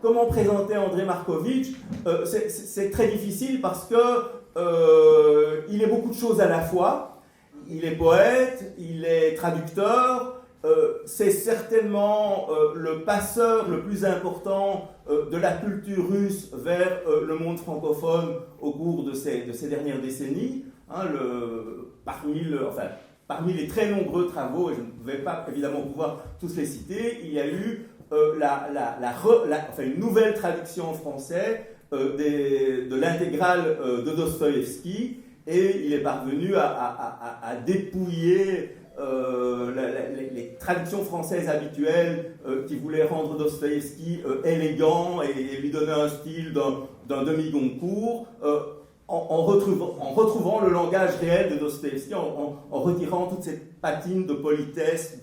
comment présenter André Markovitch? C'est très difficile parce que il est beaucoup de choses à la fois. Il est poète, il est traducteur, c'est certainement le passeur le plus important de la culture russe vers le monde francophone au cours de ces dernières décennies. Hein, parmi les très nombreux travaux, et je ne vais pas évidemment pouvoir tous les citer, il y a eu une nouvelle traduction en français de l'intégrale de Dostoïevski, et il est parvenu à dépouiller les traductions françaises habituelles qui voulaient rendre Dostoïevski élégant et lui donner un style d'un demi-Goncourt, en retrouvant le langage réel de Dostoïevski, en retirant toute cette patine de politesse,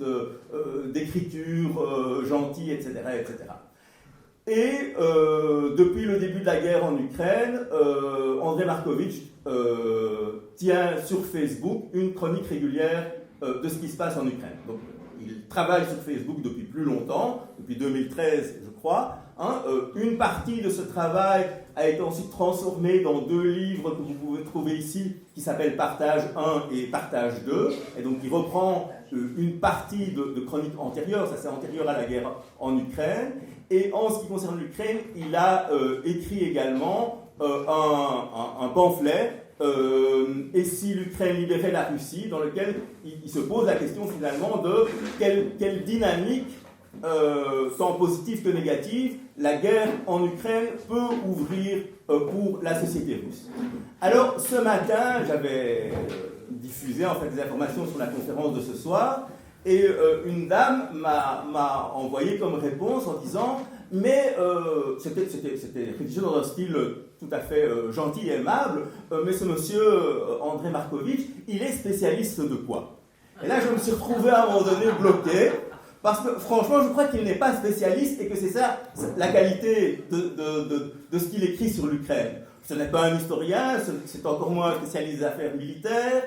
d'écriture gentille, etc., etc. Et depuis le début de la guerre en Ukraine, André Markovitch tient sur Facebook une chronique régulière de ce qui se passe en Ukraine. Donc, il travaille sur Facebook depuis plus longtemps, depuis 2013 je crois. Hein, une partie de ce travail a été ensuite transformée dans 2 livres que vous pouvez trouver ici, qui s'appellent Partage 1 et Partage 2. Et donc il reprend une partie de chroniques antérieures, ça c'est antérieur à la guerre en Ukraine. Et en ce qui concerne l'Ukraine, il a écrit également un pamphlet, et si l'Ukraine libérait la Russie, dans lequel il se pose la question finalement de quelle dynamique, tant positive que négative, la guerre en Ukraine peut ouvrir pour la société russe. Alors ce matin, j'avais diffusé en fait des informations sur la conférence de ce soir, et une dame m'a envoyé comme réponse en disant « Mais c'était rédigé dans un style tout à fait gentil et aimable, mais ce monsieur André Markovitch, il est spécialiste de quoi ?» Et là, je me suis retrouvé à un moment donné bloqué, parce que franchement, je crois qu'il n'est pas spécialiste et que c'est ça la qualité de ce qu'il écrit sur l'Ukraine. Ce n'est pas un historien, c'est encore moins un spécialiste des affaires militaires,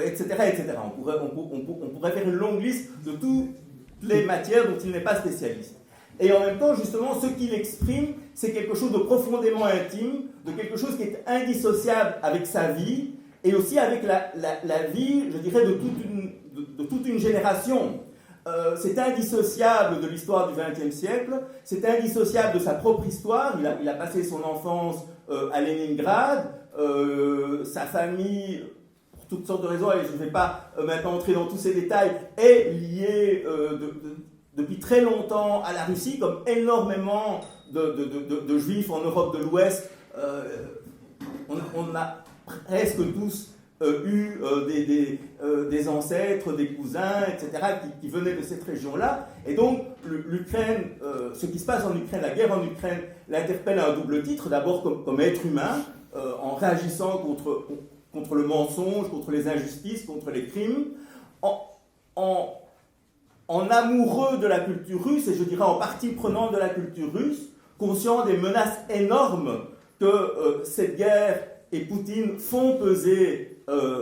etc., etc. On pourrait faire une longue liste de toutes les matières dont il n'est pas spécialiste. Et en même temps, justement, ce qu'il exprime, c'est quelque chose de profondément intime, de quelque chose qui est indissociable avec sa vie, et aussi avec la vie, je dirais, de toute une génération. C'est indissociable de l'histoire du XXe siècle, c'est indissociable de sa propre histoire. Il a passé son enfance à Leningrad, sa famille, pour toutes sortes de raisons, et je ne vais pas maintenant entrer dans tous ces détails, est liée depuis très longtemps à la Russie, comme énormément de juifs en Europe de l'Ouest. On a presque tous eu des ancêtres, des cousins, etc., qui venaient de cette région-là. Et donc, l'Ukraine, ce qui se passe en Ukraine, la guerre en Ukraine, l'interpelle à un double titre. D'abord comme être humain, en réagissant contre le mensonge, contre les injustices, contre les crimes, en amoureux de la culture russe, et je dirais en partie prenante de la culture russe, conscient des menaces énormes que cette guerre et Poutine font peser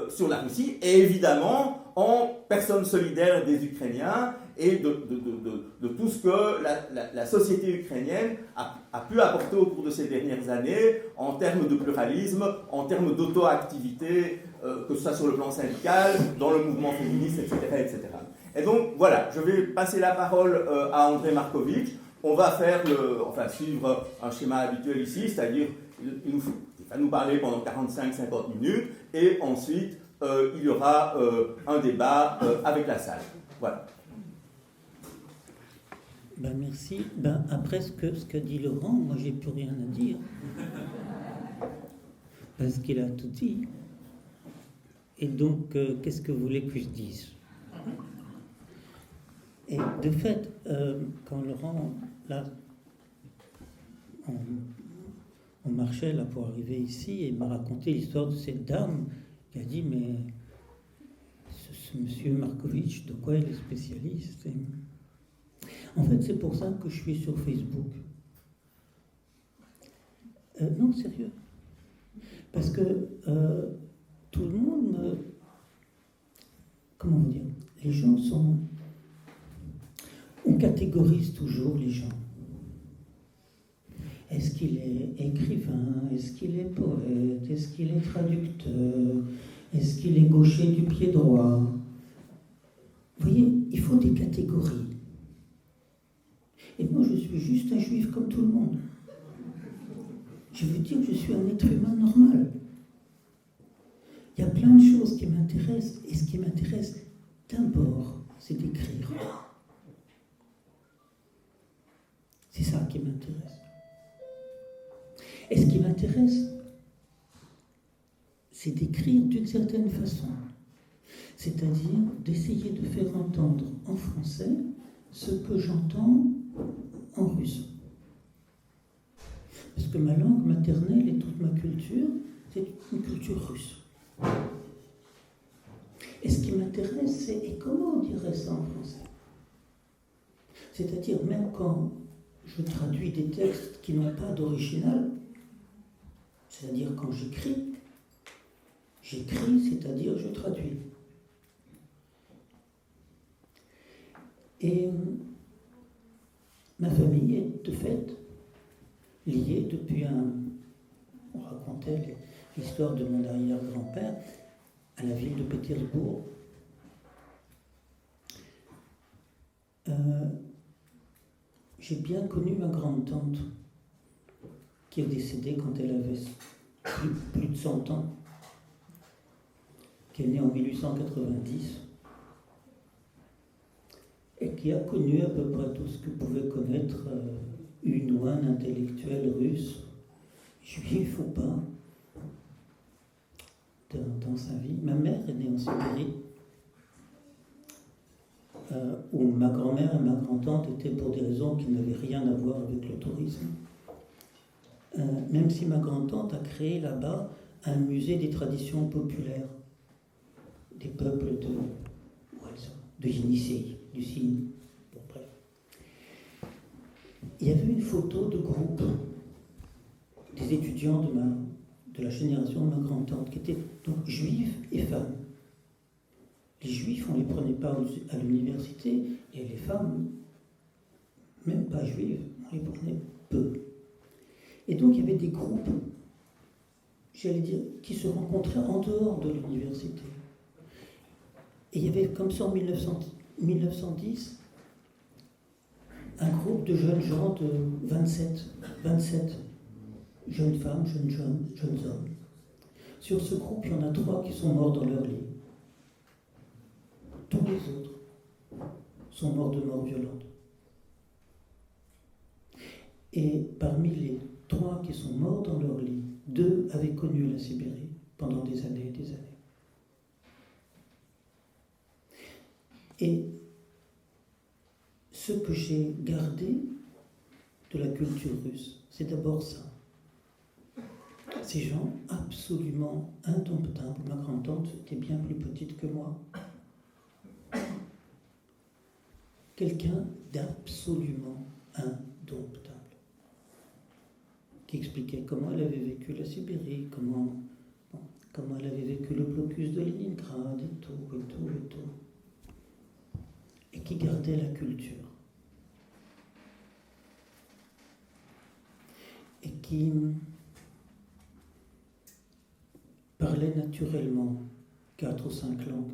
sur la Russie, et évidemment en personne solidaire des Ukrainiens et de tout ce que la société ukrainienne a pu apporter au cours de ces dernières années en termes de pluralisme, en termes d'auto-activité, que ce soit sur le plan syndical, dans le mouvement féministe, etc., etc. Et donc voilà, je vais passer la parole à André Markovitch. On va suivre un schéma habituel ici, c'est-à-dire il va nous parler pendant 45-50 minutes, et ensuite il y aura un débat avec la salle. Voilà. Ben merci. Ben après ce qu'a dit Laurent, moi j'ai plus rien à dire. Parce qu'il a tout dit. Et donc, qu'est-ce que vous voulez que je dise? Et de fait, quand Laurent, là, on marchait là pour arriver ici, et il m'a raconté l'histoire de cette dame qui a dit, mais ce monsieur Markovitch, de quoi il est spécialiste? Et en fait, c'est pour ça que je suis sur Facebook. Non, sérieux. Parce que tout le monde, comment dire, les gens on catégorise toujours les gens. Est-ce qu'il est écrivain? Est-ce qu'il est poète? Est-ce qu'il est traducteur? Est-ce qu'il est gaucher du pied droit? Vous voyez, il faut des catégories. Et moi, je suis juste un juif comme tout le monde. Je veux dire que je suis un être humain normal. Il y a plein de choses qui m'intéressent, et ce qui m'intéresse d'abord, c'est d'écrire. C'est ça qui m'intéresse. Et ce qui m'intéresse, c'est d'écrire d'une certaine façon. C'est-à-dire d'essayer de faire entendre en français ce que j'entends en russe. Parce que ma langue maternelle et toute ma culture, c'est une culture russe. Et ce qui m'intéresse, c'est et comment on dirait ça en français. C'est-à-dire, même quand je traduis des textes qui n'ont pas d'original, c'est-à-dire quand j'écris, c'est-à-dire je traduis. Et ma famille est de fait liée depuis on racontait l'histoire de mon arrière-grand-père à la ville de Pétersbourg. J'ai bien connu ma grande-tante, qui est décédée quand elle avait plus de 100 ans, qui est née en 1890, et qui a connu à peu près tout ce que pouvait connaître une ou un intellectuel russe, juif ou pas, dans sa vie. Ma mère est née en Sibérie, où ma grand-mère et ma grand-tante étaient pour des raisons qui n'avaient rien à voir avec le tourisme. Même si ma grand-tante a créé là-bas un musée des traditions populaires, des peuples de Yenisei, du Signe. Bon, bref. Il y avait une photo de groupe des étudiants de la génération de ma grand-tante, qui étaient donc juifs et femmes. Les juifs, on ne les prenait pas à l'université, et les femmes, même pas juives, on les prenait peu. Et donc il y avait des groupes, j'allais dire, qui se rencontraient en dehors de l'université. Et il y avait comme ça en 1910 un groupe de jeunes gens de 27 jeunes femmes, jeunes hommes. Sur ce groupe, il y en a 3 qui sont morts dans leur lit. Tous les autres sont morts de mort violente. Et parmi les 3 qui sont morts dans leur lit, 2 avaient connu la Sibérie pendant des années et des années. Et ce que j'ai gardé de la culture russe, c'est d'abord ça. Ces gens absolument indomptables. Ma grand-tante était bien plus petite que moi. Quelqu'un d'absolument indomptable, qui expliquait comment elle avait vécu la Sibérie, comment elle avait vécu le blocus de Leningrad, et tout. Et qui gardait la culture. Et qui parlait naturellement 4 ou 5 langues.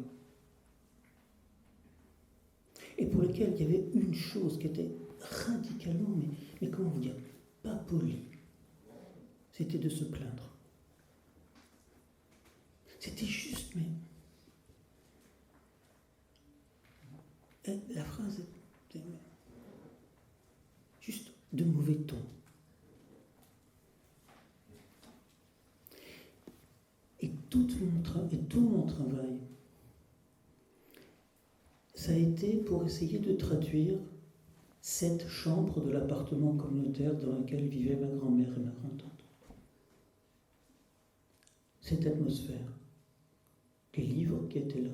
Et pour lesquels il y avait une chose qui était radicalement, mais comment vous dire, pas polie, c'était de se plaindre. C'était juste, mais la phrase était juste de mauvais ton. Et tout mon travail, ça a été pour essayer de traduire cette chambre de l'appartement communautaire dans lequel vivaient ma grand-mère et ma grand-tante. Cette atmosphère, les livres qui étaient là.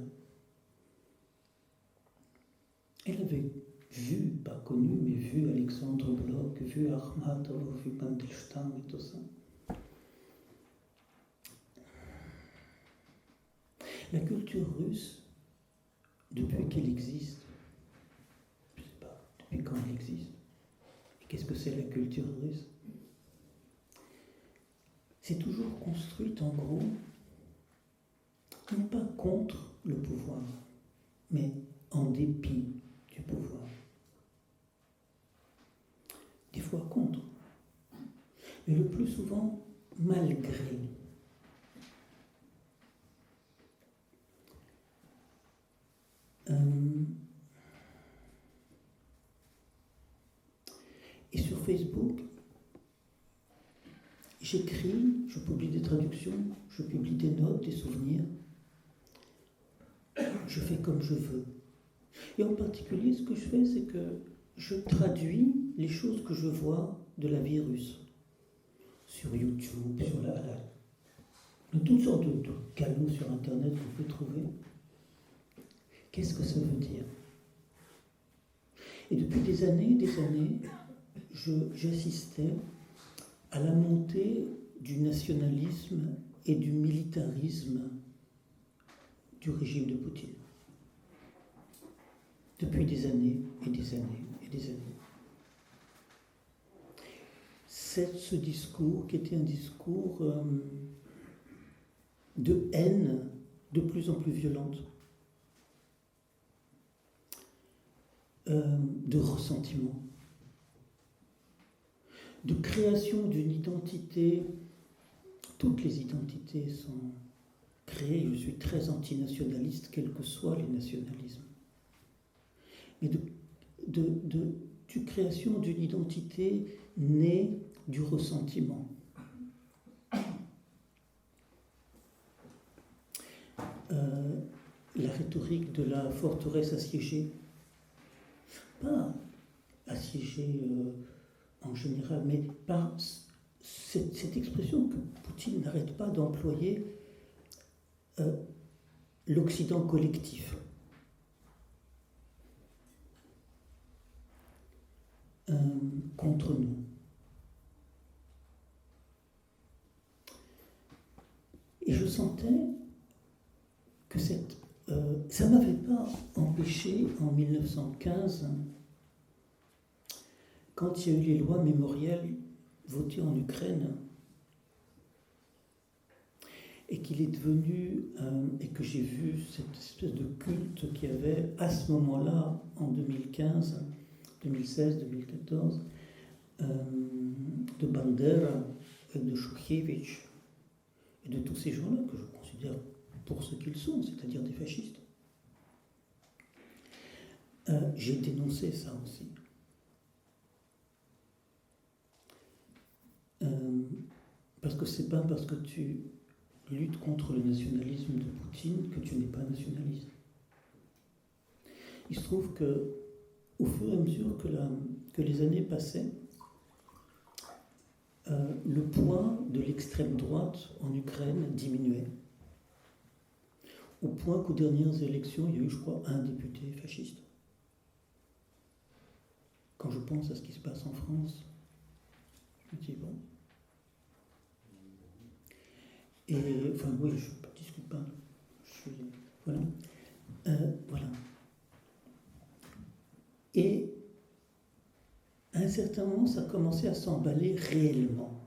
Elle avait vu, pas connu, mais vu Alexandre Blok, vu Akhmatov, vu Mandelstam et tout ça. La culture russe, depuis qu'elle existe, je ne sais pas depuis quand elle existe, et qu'est-ce que c'est la culture russe? s'est toujours construite en gros, non pas contre le pouvoir, mais en dépit du pouvoir. Des fois contre, mais le plus souvent malgré. Et sur Facebook, j'écris, je publie des traductions, je publie des notes, des souvenirs. Je fais comme je veux. Et en particulier, ce que je fais, c'est que je traduis les choses que je vois de la vie russe. Sur YouTube, sur de toutes sortes de canaux sur Internet que vous pouvez trouver. Qu'est-ce que ça veut dire? Et depuis des années, j'assistais à la montée du nationalisme et du militarisme du régime de Poutine. Depuis des années et des années et des années. C'est ce discours qui était un discours de haine de plus en plus violente, de ressentiment, de création d'une identité. Toutes les identités sont créées. Je suis très antinationaliste, quels que soient les nationalismes. Mais de création d'une identité née du ressentiment. La rhétorique de la forteresse assiégée, pas assiégée en général, mais par cette expression que Poutine n'arrête pas d'employer, l'Occident collectif. Contre nous. Et je sentais que ça ne m'avait pas empêché en 1915, quand il y a eu les lois mémorielles votées en Ukraine, et qu'il est devenu, et que j'ai vu cette espèce de culte qu'il y avait à ce moment-là, en 2015, 2016, 2014, de Bandera, de Shukhevich, et de tous ces gens-là que je considère pour ce qu'ils sont, c'est-à-dire des fascistes. J'ai dénoncé ça aussi. Parce que c'est pas parce que tu luttes contre le nationalisme de Poutine que tu n'es pas nationaliste. Il se trouve que au fur et à mesure que les années passaient, le poids de l'extrême droite en Ukraine diminuait. Au point qu'aux dernières élections, il y a eu, je crois, un député fasciste. Quand je pense à ce qui se passe en France, je me dis, bon. Et, enfin, oui, je ne discute pas. Voilà. Voilà. Et à un certain moment, ça commençait à s'emballer réellement.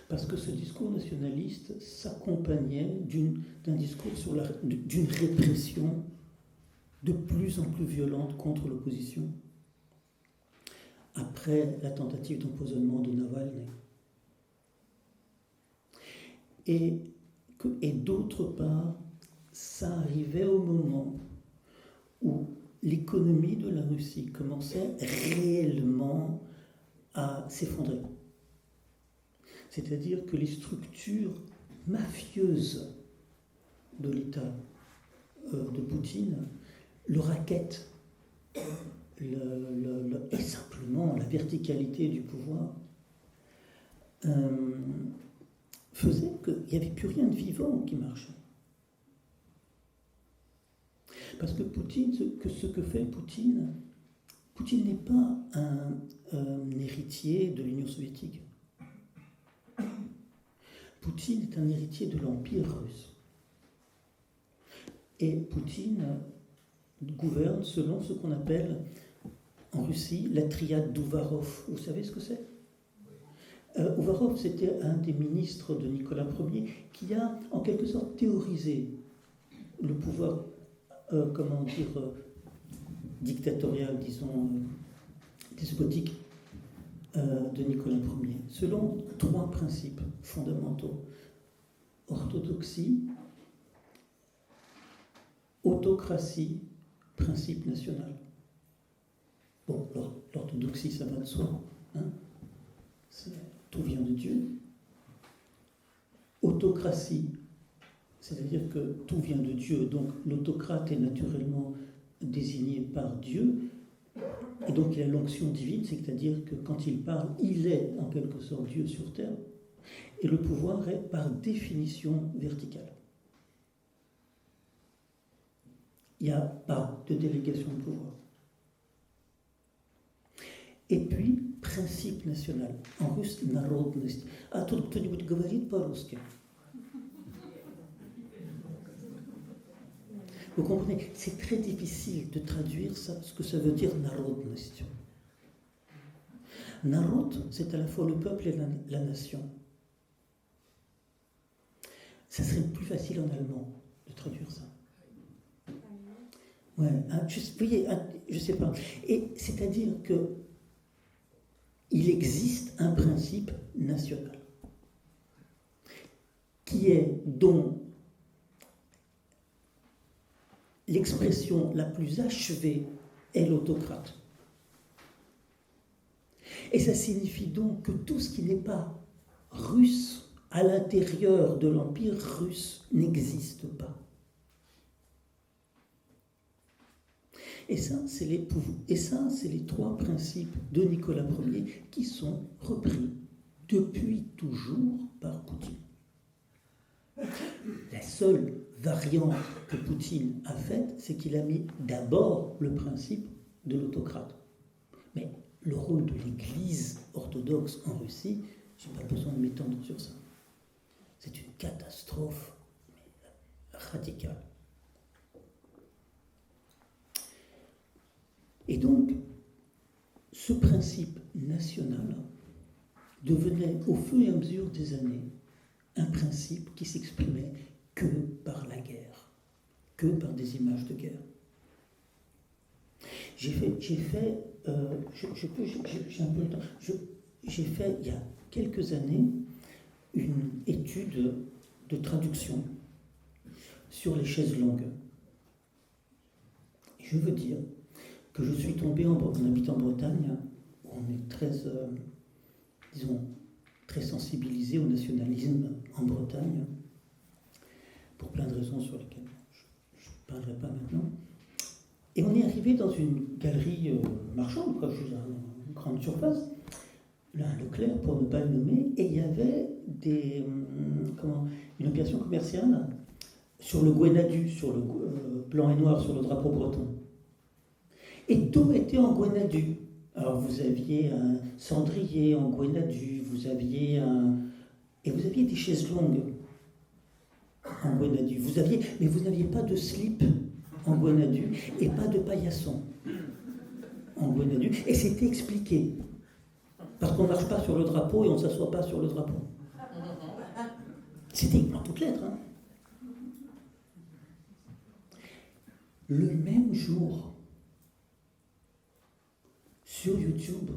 Parce que ce discours nationaliste s'accompagnait d'un discours d'une répression de plus en plus violente contre l'opposition. Après la tentative d'empoisonnement de Navalny. Et d'autre part, ça arrivait au moment où l'économie de la Russie commençait réellement à s'effondrer. C'est-à-dire que les structures mafieuses de l'État de Poutine, le racket, et simplement la verticalité du pouvoir, faisait qu'il n'y avait plus rien de vivant qui marchait. Parce que ce que fait Poutine n'est pas un héritier de l'Union soviétique. Poutine est un héritier de l'Empire russe. Et Poutine gouverne selon ce qu'on appelle en Russie la triade d'Uvarov. Vous savez ce que c'est ? Ouvarov, c'était un des ministres de Nicolas Ier qui a en quelque sorte théorisé le pouvoir, dictatorial, disons, despotique de Nicolas Ier, selon 3 principes fondamentaux: orthodoxie, autocratie, principe national. Bon, l'orthodoxie, ça va de soi, hein, tout vient de Dieu. Autocratie, c'est-à-dire que tout vient de Dieu, donc l'autocrate est naturellement désigné par Dieu, et donc il a l'onction divine, c'est-à-dire que quand il parle, il est en quelque sorte Dieu sur terre, et le pouvoir est par définition vertical. Il n'y a pas de délégation de pouvoir. Et puis, принцип national. En russe, народность. А тут кто-нибудь говорит по-русски? Vous comprenez, c'est très difficile de traduire ça, ce que ça veut dire народность. Народ, c'est à la fois le peuple et la nation. Ça serait plus facile en allemand de traduire ça. Ouais, je sais pas. Et c'est-à-dire que il existe un principe national dont l'expression la plus achevée est l'autocrate. Et ça signifie donc que tout ce qui n'est pas russe à l'intérieur de l'empire russe n'existe pas. Et ça, c'est les 3 principes de Nicolas Ier qui sont repris depuis toujours par Poutine. La seule variante que Poutine a faite, c'est qu'il a mis d'abord le principe de l'autocrate. Mais le rôle de l'Église orthodoxe en Russie, je n'ai pas besoin de m'étendre sur ça. C'est une catastrophe radicale. Et donc, ce principe national devenait, au fur et à mesure des années, un principe qui s'exprimait que par la guerre, que par des images de guerre. J'ai fait, il y a quelques années, une étude de traduction sur les chaises longues. Et je veux dire que je suis tombé, en habitant en Bretagne, où on est très sensibilisé au nationalisme en Bretagne, pour plein de raisons sur lesquelles je ne parlerai pas maintenant. Et on est arrivé dans une galerie marchande, une grande surface, là, un Leclerc pour ne pas le nommer, et il y avait une opération commerciale sur le Gwenadu, sur le blanc et noir, sur le drapeau breton. Et tout était en Gwenadu. Alors vous aviez un cendrier en Gwenadu, vous aviez des chaises longues en Gwenadu. Mais vous n'aviez pas de slip en Gwenadu et pas de paillasson en Gwenadu. Et c'était expliqué. Parce qu'on ne marche pas sur le drapeau et on ne s'assoit pas sur le drapeau. C'était en toutes lettres. Hein. Le même jour, sur YouTube,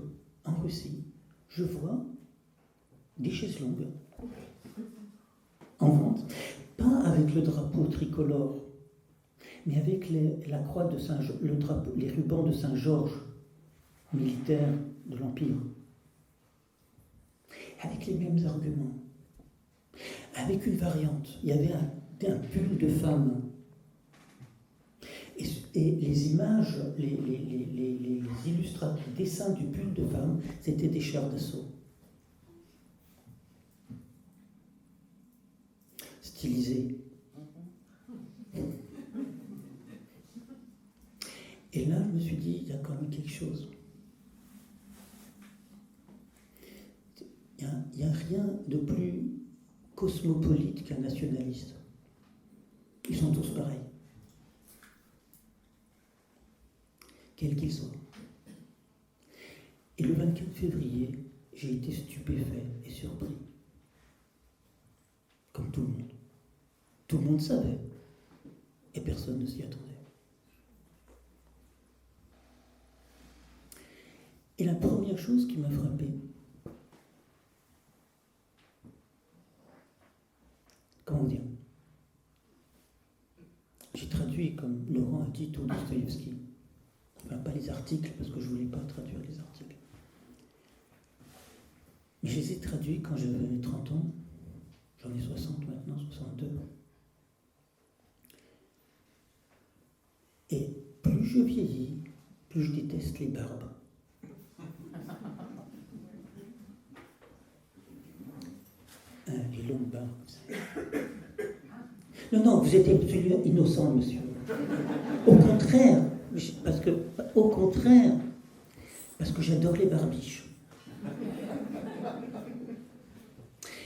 en Russie, je vois des chaises longues en vente, pas avec le drapeau tricolore, mais avec la croix de les rubans de Saint-Georges, militaire de l'Empire, avec les mêmes arguments, avec une variante. Il y avait un pull de femme. Et les images, les illustrations, les dessins du pull de femme, c'était des chars d'assaut. Stylisés. Et là, je me suis dit, il y a quand même quelque chose. Il n'y a rien de plus cosmopolite qu'un nationaliste. Ils sont tous pareils. Quels qu'ils soient. Et le 24 février j'ai été stupéfait et surpris. Comme tout le monde. Tout le monde savait. Et personne ne s'y attendait. Et la première chose qui m'a frappé, comment dire, j'ai traduit, comme Laurent a dit, tout Dostoïevski. Enfin, pas les articles, parce que je ne voulais pas traduire les articles. Mais je les ai traduits quand j'avais 30 ans. J'en ai 60 maintenant, 62. Et plus je vieillis, plus je déteste les barbes. Les longues barbes. Non, vous êtes absolument innocent, monsieur. Au contraire, parce que j'adore les barbiches.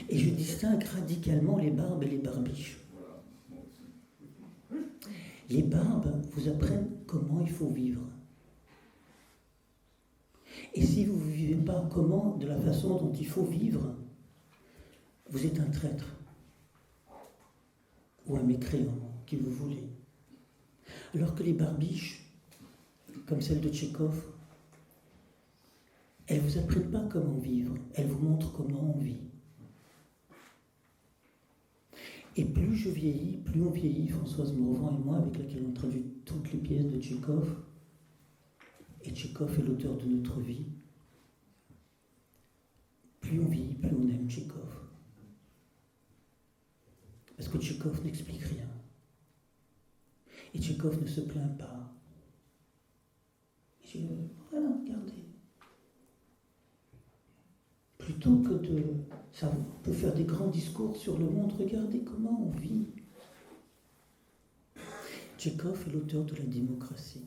Et je distingue radicalement les barbes et les barbiches. Les barbes vous apprennent comment il faut vivre. Et si vous ne vivez pas de la façon dont il faut vivre, vous êtes un traître. Ou un mécréant, qui vous voulez. Alors que les barbiches, comme celle de Tchekhov, elles ne vous apprennent pas comment vivre, elles vous montrent comment on vit. Et plus je vieillis, plus on vieillit, Françoise Morvan et moi, avec laquelle on traduit toutes les pièces de Tchekhov, et Tchekhov est l'auteur de notre vie, plus on vieillit, plus on aime Tchekhov. Parce que Tchekhov n'explique rien. Et Tchekhov ne se plaint pas. Voilà, regardez. Plutôt que de... Ça peut faire des grands discours sur le monde, regardez comment on vit. Tchekhov est l'auteur de la démocratie.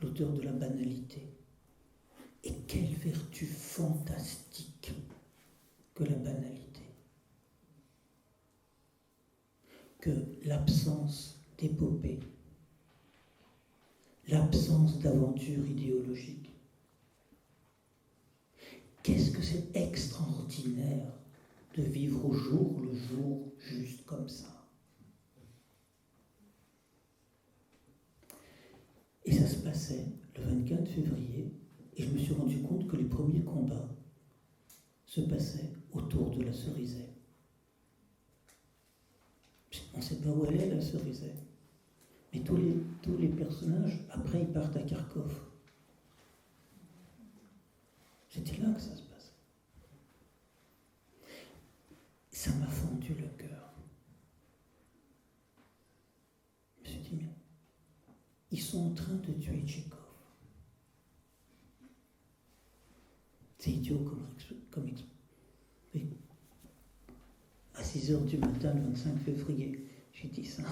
L'auteur de la banalité. Et quelle vertu fantastique que la banalité. Que l'absence d'épopée, l'absence d'aventure idéologique. Qu'est-ce que c'est extraordinaire de vivre au jour le jour, juste comme ça. Et ça se passait le 24 février, et je me suis rendu compte que les premiers combats se passaient autour de la Cerisay. On ne sait pas où elle est, la Cerisay. Mais tous les personnages, après, ils partent à Kharkov. C'était là que ça se passe. Ça m'a fendu le cœur. Je me suis dit, mais ils sont en train de tuer Tchekhov. C'est idiot comme à 6h du matin, le 25 février, j'ai dit ça.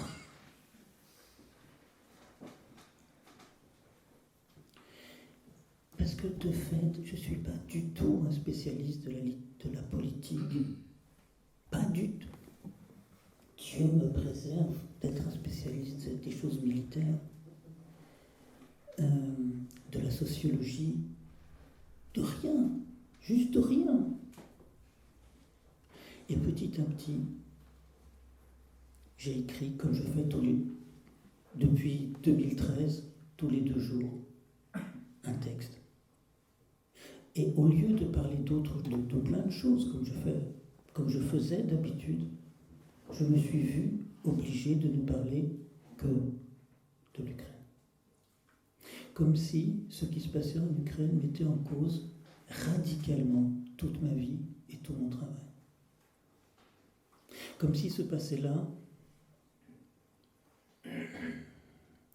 Parce que de fait, je ne suis pas du tout un spécialiste de la politique. Pas du tout. Dieu me préserve d'être un spécialiste des choses militaires, de la sociologie, de rien, juste rien. Et petit à petit, j'ai écrit, comme je fais depuis 2013, tous les 2 jours, un texte. Et au lieu de parler de plein de choses, comme je faisais d'habitude, je me suis vu obligé de ne parler que de l'Ukraine. Comme si ce qui se passait en Ukraine mettait en cause radicalement toute ma vie et tout mon travail. Comme si se passait là,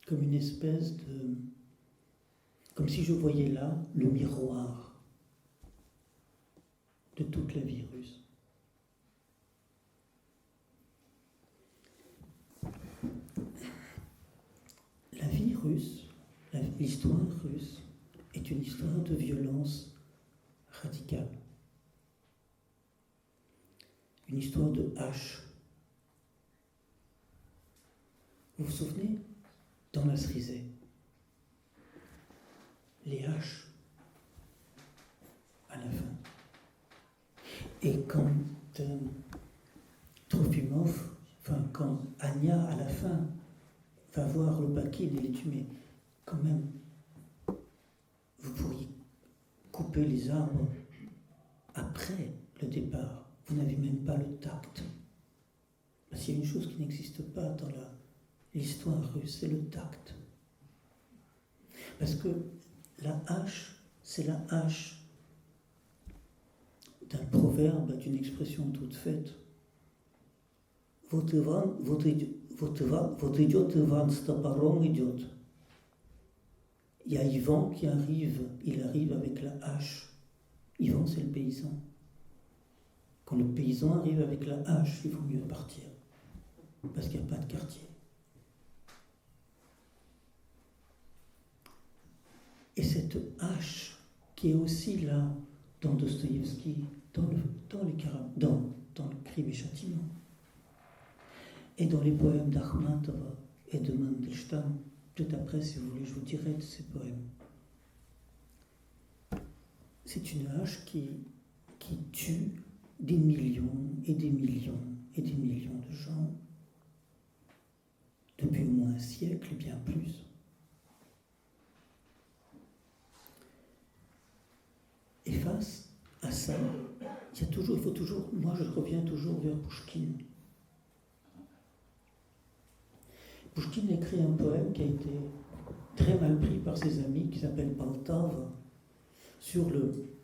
comme une espèce de... Comme si je voyais là le miroir de toute la vie russe. La vie russe, l'histoire russe, est une histoire de violence radicale. Une histoire de hache. Vous vous souvenez? Dans la Cerisay, les haches. à la fin. Et quand Trofimov, quand Anya, à la fin, va voir Lopakin et les dit, mais quand même, vous pourriez couper les arbres après le départ. Vous n'avez même pas le tact. Parce qu'il y a une chose qui n'existe pas dans l'histoire russe, c'est le tact. Parce que la hache, c'est la hache d'un proverbe, d'une expression toute faite. Вот идет Иван с топором идет. Il y a Ivan qui arrive, il arrive avec la hache. Ivan, c'est le paysan. Quand le paysan arrive avec la hache, il vaut mieux partir. Parce qu'il n'y a pas de quartier. Et cette hache qui est aussi là dans Dostoïevski, dans le Crime et Châtiment, et dans les poèmes d'Akhmatova et de Mandelstam, tout après, si vous voulez, je vous dirai de ces poèmes. C'est une hache qui tue des millions et des millions et des millions de gens depuis au moins un siècle et bien plus. Et face à ça, il faut toujours, moi je reviens toujours vers Pouchkine. Pouchkine a écrit un poème qui a été très mal pris par ses amis, qui s'appelle Poltava, sur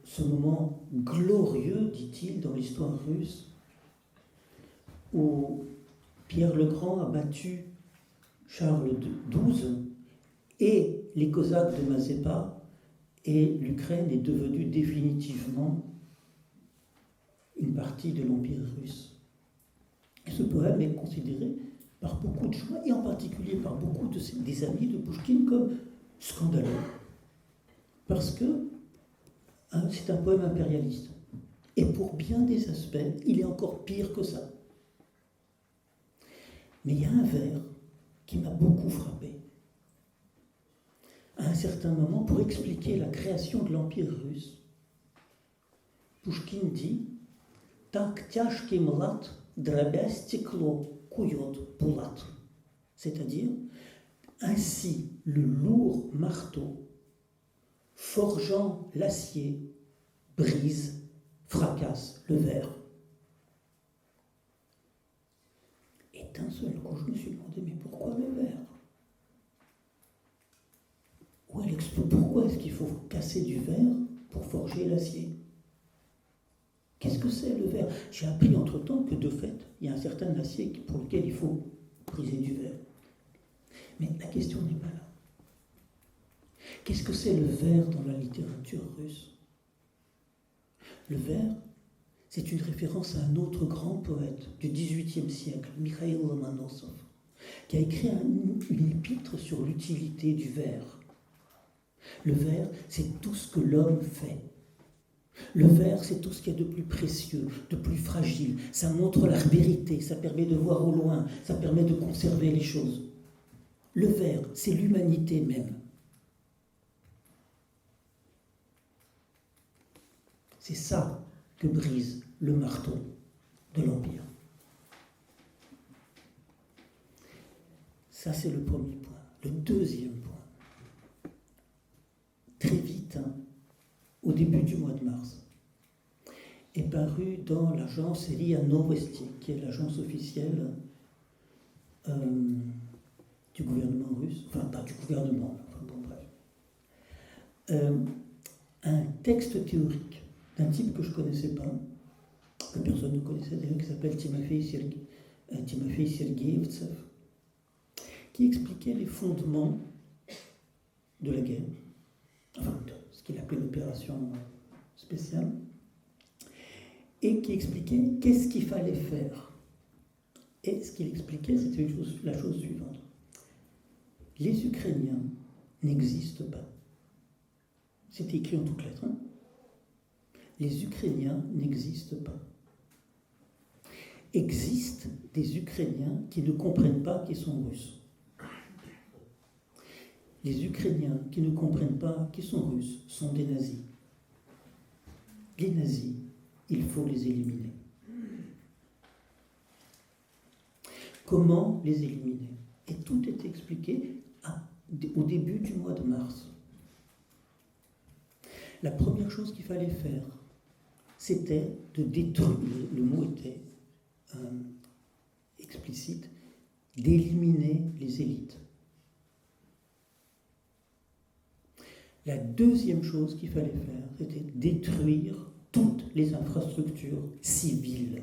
ce moment glorieux, dit-il, dans l'histoire russe, où Pierre le Grand a battu Charles XII et les Cosaques de Mazeppa, et l'Ukraine est devenue définitivement une partie de l'Empire russe. Et ce poème est considéré par beaucoup de gens, et en particulier par beaucoup des amis de Pouchkine, comme scandaleux. Parce que c'est un poème impérialiste. Et pour bien des aspects, il est encore pire que ça. Mais il y a un vers qui m'a beaucoup frappé. À un certain moment, pour expliquer la création de l'Empire russe, Pouchkine dit « Tak tяжкий млад, дробя стекло, кует пулат ». C'est-à-dire, ainsi le lourd marteau, forgeant l'acier, brise, fracasse le verre. Et d'un seul coup, je me suis demandé, mais pourquoi le verre ? Pourquoi est-ce qu'il faut casser du verre pour forger l'acier ? Qu'est-ce que c'est le verre ? J'ai appris entre-temps que de fait, il y a un certain acier pour lequel il faut briser du verre. Mais la question n'est pas là. Qu'est-ce que c'est le verre dans la littérature russe ? Le verre, c'est une référence à un autre grand poète du XVIIIe siècle, Mikhail Lomonosov, qui a écrit une épître sur l'utilité du verre. Le verre, c'est tout ce que l'homme fait. Le verre, c'est tout ce qu'il y a de plus précieux, de plus fragile. Ça montre la vérité, ça permet de voir au loin, ça permet de conserver les choses. Le verre, c'est l'humanité même. C'est ça que brise le marteau de l'Empire. Ça, c'est le premier point. Le deuxième point. Très vite, au début du mois de mars, est paru dans l'agence RIA Novosti, qui est l'agence officielle du gouvernement russe, enfin pas du gouvernement, enfin bon bref, un texte théorique d'un type que je ne connaissais pas, que personne ne connaissait d'ailleurs, qui s'appelle Timofei Sergeevtsev, qui expliquait les fondements de la guerre, enfin ce qu'il appelait l'opération spéciale, et qui expliquait qu'est-ce qu'il fallait faire. Et ce qu'il expliquait, c'était la chose suivante. Les Ukrainiens n'existent pas. C'était écrit en toutes lettres. Hein. Les Ukrainiens n'existent pas. Existent des Ukrainiens qui ne comprennent pas qu'ils sont russes. Les Ukrainiens qui ne comprennent pas qu'ils sont russes sont des nazis. les nazis, il faut les éliminer. Comment les éliminer? Et tout est expliqué au début du mois de mars. La première chose qu'il fallait faire, c'était de détruire, le mot était explicite, d'éliminer les élites. La deuxième chose qu'il fallait faire, c'était détruire toutes les infrastructures civiles.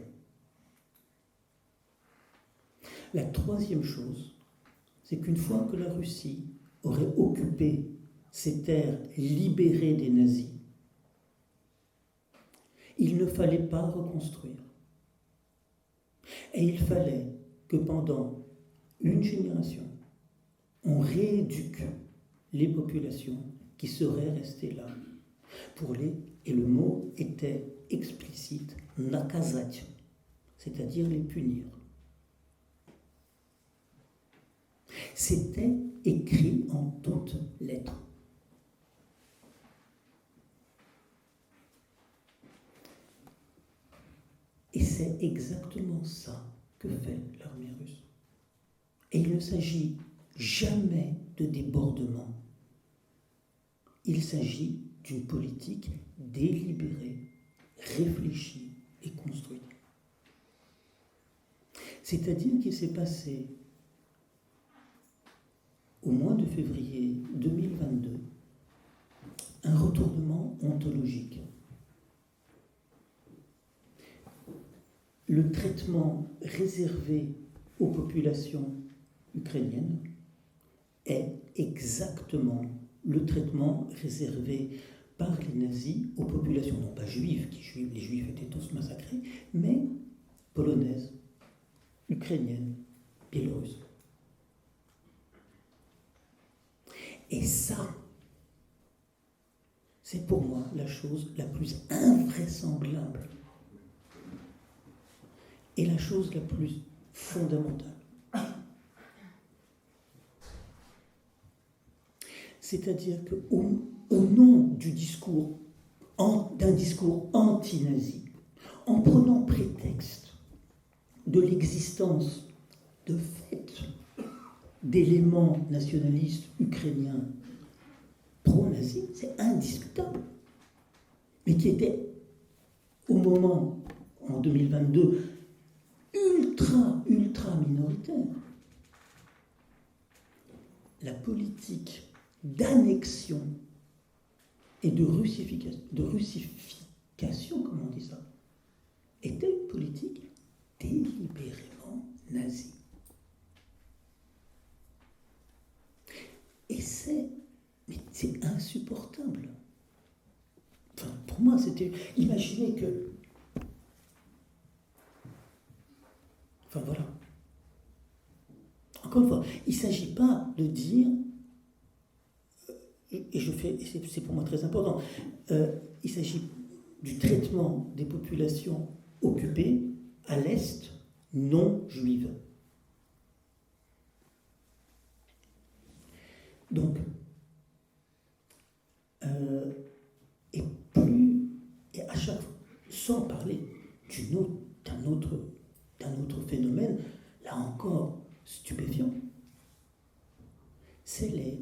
La troisième chose, c'est qu'une fois que la Russie aurait occupé ces terres libérées des nazis, il ne fallait pas reconstruire. Et il fallait que pendant une génération, on rééduque les populations qui seraient restées là. Et le mot était explicite, naказать, c'est-à-dire les punir. C'était écrit en toutes lettres. Et c'est exactement ça que fait l'armée russe. Et il ne s'agit jamais de débordement. Il s'agit d'une politique délibérée, réfléchie et construite. C'est-à-dire qu'il s'est passé, au mois de février 2022, un retournement ontologique. Le traitement réservé aux populations ukrainiennes est exactement le traitement réservé par les nazis aux populations, non pas juives, les juifs étaient tous massacrés, mais polonaises, ukrainiennes, biélorusses. Et ça, c'est pour moi la chose la plus invraisemblable et la chose la plus fondamentale. C'est-à-dire qu'au nom du discours, d'un discours anti-nazi, en prenant prétexte de l'existence de fait d'éléments nationalistes ukrainiens pro-nazis, c'est indiscutable, mais qui était au moment, en 2022, ultra minoritaire. La politique d'annexion et de russification, comment on dit ça, était une politique délibérément nazie. Et c'est insupportable. Enfin, pour moi, c'était... Imaginez que... Enfin, voilà. Encore une fois, il ne s'agit pas de dire... c'est pour moi très important, il s'agit du traitement des populations occupées à l'Est non juives. Donc, et à chaque fois, sans parler d'un autre phénomène, là encore stupéfiant, c'est les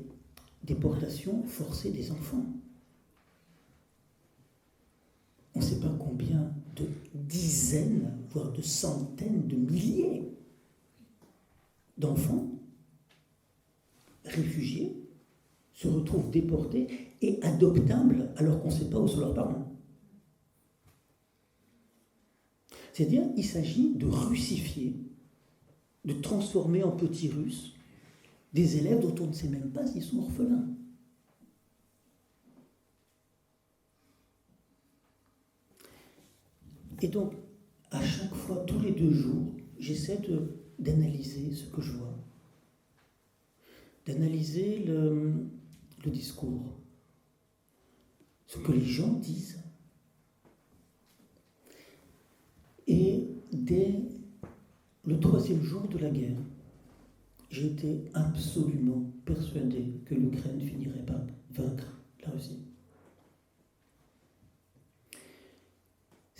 déportations forcées des enfants. On ne sait pas combien de dizaines, voire de centaines de milliers d'enfants réfugiés se retrouvent déportés et adoptables alors qu'on ne sait pas où sont leurs parents. C'est-à-dire qu'il s'agit de russifier, de transformer en petits Russes des élèves dont on ne sait même pas s'ils sont orphelins. Et donc, à chaque fois, tous les 2 jours, j'essaie d'analyser ce que je vois, d'analyser le discours, ce que les gens disent. Et dès le 3e jour de la guerre, j'étais absolument persuadé que l'Ukraine finirait par vaincre la Russie.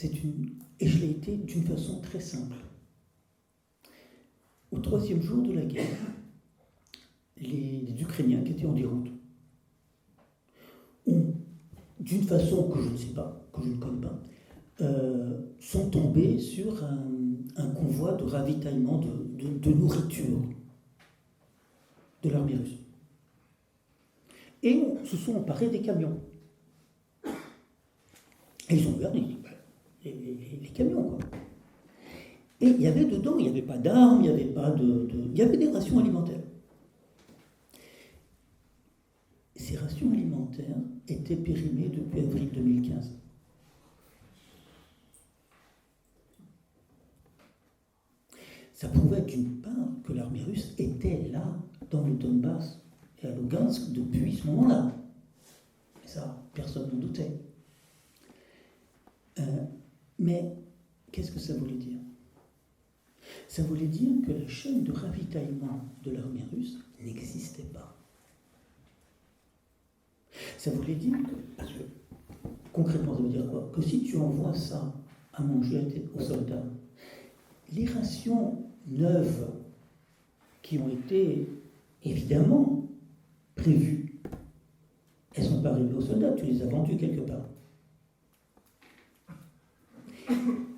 Et je l'ai été d'une façon très simple. Au 3e jour de la guerre, les Ukrainiens qui étaient en déroute ont, d'une façon que je ne sais pas, que je ne connais pas, sont tombés sur un convoi de ravitaillement de nourriture de l'armée russe. Et se sont emparés des camions. Et ils ont ouvert les camions, quoi. Et il y avait dedans, il n'y avait pas d'armes, il n'y avait pas il y avait des rations alimentaires. Ces rations alimentaires étaient périmées depuis avril 2015. Ça prouvait d'une part que l'armée russe était là, dans le Donbass et à Lugansk, depuis ce moment-là. Et ça, personne n'en doutait. Mais qu'est-ce que ça voulait dire? Ça voulait dire que la chaîne de ravitaillement de l'armée russe n'existait pas. Ça voulait dire que, parce que concrètement, ça veut dire quoi? Que si tu envoies ça à manger aux soldats, les rations neuves qui ont été évidemment prévues, elles ne sont pas arrivées aux soldats, tu les as vendues quelque part.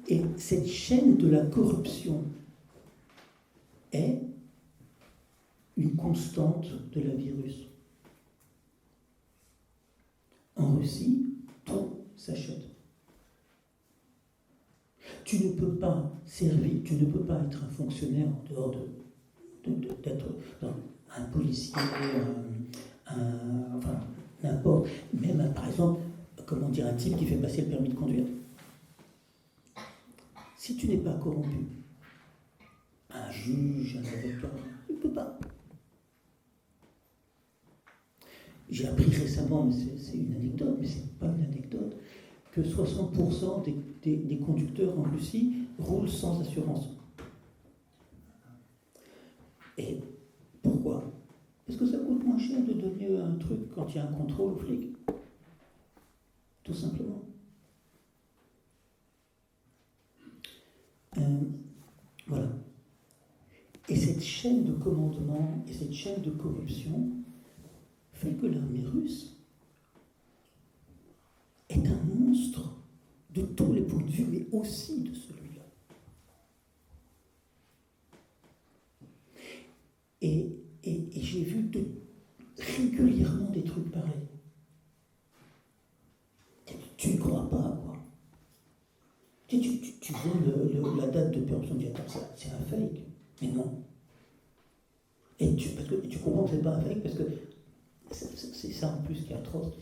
Et cette chaîne de la corruption est une constante de la vie russe. En Russie, tout s'achète. Tu ne peux pas servir, tu ne peux pas être un fonctionnaire en dehors d'être un policier, enfin, n'importe, même par exemple, comment dire, un type qui fait passer le permis de conduire. Si tu n'es pas corrompu, un juge, un avocat, tu ne peux pas. J'ai appris récemment, mais c'est une anecdote, mais ce n'est pas une anecdote, que 60% des conducteurs en Russie roulent sans assurance. Et pourquoi? Parce que ça coûte moins cher de donner un truc quand il y a un contrôle au flic. Tout simplement. Voilà. Et cette chaîne de commandement et cette chaîne de corruption fait que l'armée russe est un monstre de tous les points de vue, mais aussi de celui-là. Et j'ai vu régulièrement des trucs pareils. Tu ne crois pas, quoi. Tu vois la date de péremption du attends, c'est un fake. Mais non. Et tu comprends que c'est pas un fake parce que c'est ça en plus qui est atroce.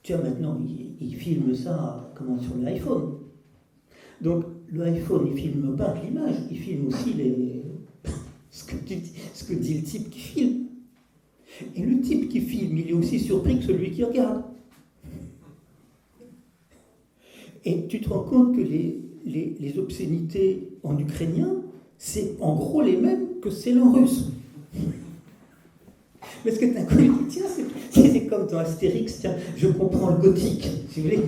Tu vois, maintenant, il filme ça sur l'iPhone. Donc, l'iPhone, il ne filme pas que l'image, il filme aussi ce que dit le type qui filme. Et le type qui filme, il est aussi surpris que celui qui regarde. Et tu te rends compte que les obscénités en ukrainien, c'est en gros les mêmes que celles en russe. Parce que d'un coup, il dit, tiens, c'est comme dans Astérix, tiens, je comprends le gothique, si vous voulez.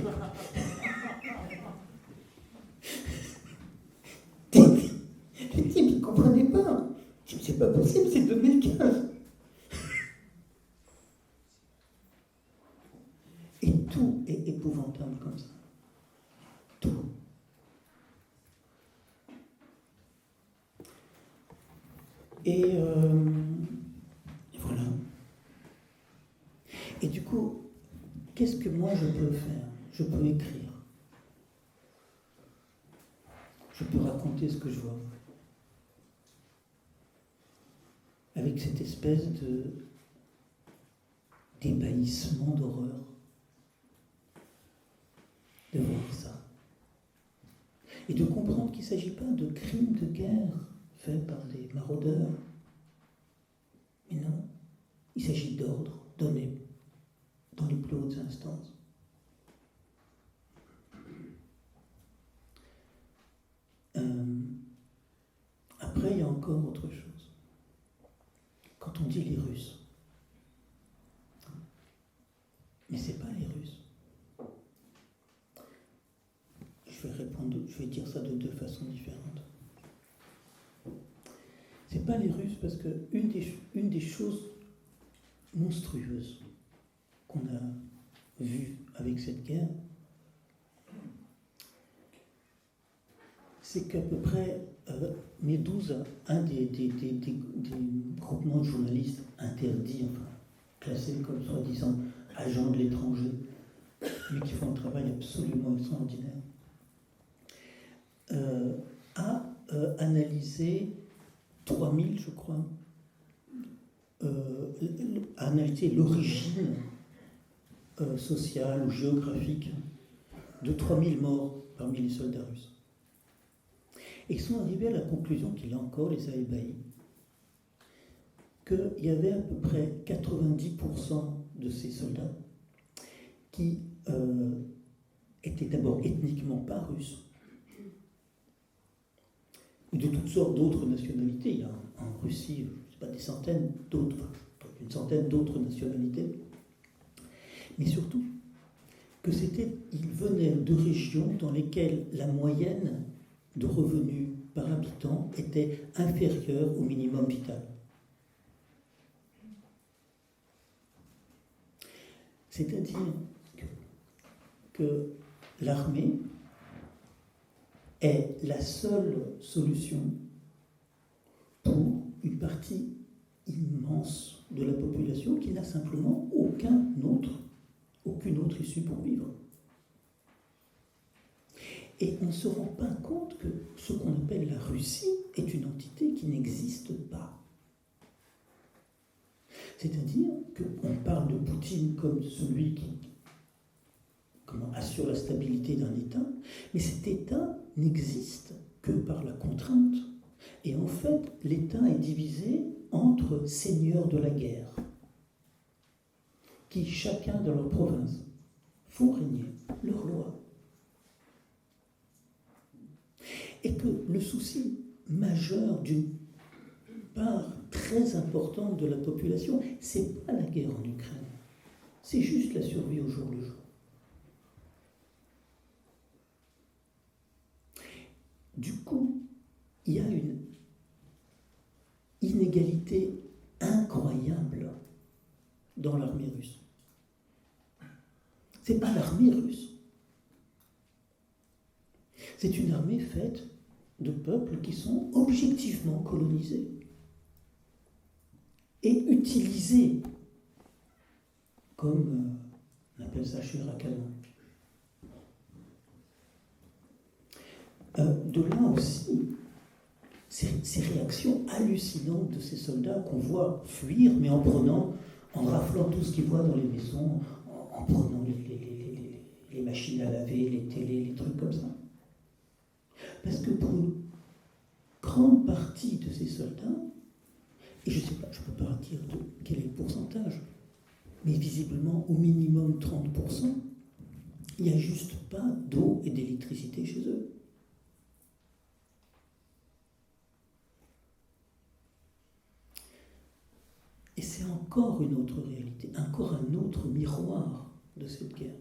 Le type, il ne comprenait pas. C'est pas possible, c'est 2015. Et tout est épouvantable comme ça. Tout. Et voilà. Et du coup, qu'est-ce que moi je peux faire? Je peux écrire. Je peux raconter ce que je vois. Avec cette espèce d'ébahissement d'horreur. De voir ça. Et de comprendre qu'il ne s'agit pas de crimes de guerre faits par des maraudeurs. Mais non, il s'agit d'ordre donné dans les plus hautes instances. Après, il y a encore autre chose. Quand on dit les Russes, mais ce n'est pas les Russes. pas les Russes, parce que une des choses monstrueuses qu'on a vues avec cette guerre, c'est qu'à peu près Méduse, un des groupements de journalistes interdits, enfin classés comme soi-disant agents de l'étranger, mais qui font un travail absolument extraordinaire, a analysé 3000, je crois, a analysé l'origine sociale ou géographique de 3000 morts parmi les soldats russes. Et ils sont arrivés à la conclusion qui, là encore, les a ébahis, qu'il y avait à peu près 90% de ces soldats qui étaient d'abord ethniquement pas russes, ou de toutes sortes d'autres nationalités. Il y a en Russie, je ne sais pas, des centaines d'autres, une centaine d'autres nationalités. Mais surtout, ils venaient de régions dans lesquelles la moyenne de revenus par habitant était inférieure au minimum vital. C'est-à-dire que l'armée est la seule solution pour une partie immense de la population qui n'a simplement aucune autre issue pour vivre. Et on ne se rend pas compte que ce qu'on appelle la Russie est une entité qui n'existe pas. C'est-à-dire qu'on parle de Poutine comme celui qui assure la stabilité d'un État, mais cet État n'existe que par la contrainte. Et en fait, l'État est divisé entre seigneurs de la guerre, qui, chacun dans leur province, font régner leurs lois. Et que le souci majeur d'une part très importante de la population, c'est pas la guerre en Ukraine, c'est juste la survie au jour le jour. Du coup, il y a une inégalité incroyable dans l'armée russe. C'est pas l'armée russe. C'est une armée faite de peuples qui sont objectivement colonisés et utilisés comme, on appelle ça chair à canon. De là aussi, ces réactions hallucinantes de ces soldats qu'on voit fuir, mais en raflant tout ce qu'ils voient dans les maisons, en prenant les machines à laver, les télés, les trucs comme ça. Parce que pour une grande partie de ces soldats, et je ne sais pas, je ne peux pas dire quel est le pourcentage, mais visiblement au minimum 30%, il n'y a juste pas d'eau et d'électricité chez eux. Et c'est encore une autre réalité, encore un autre miroir de cette guerre.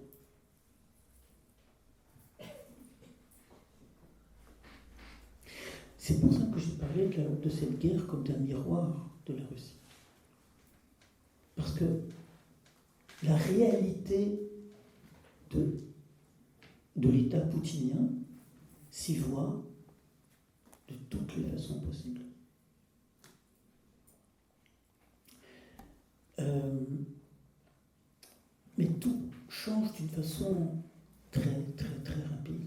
C'est pour ça que j'ai parlé de cette guerre comme d'un miroir de la Russie. Parce que la réalité de l'État poutinien s'y voit de toutes les façons possibles. Mais tout change d'une façon très, très, très rapide.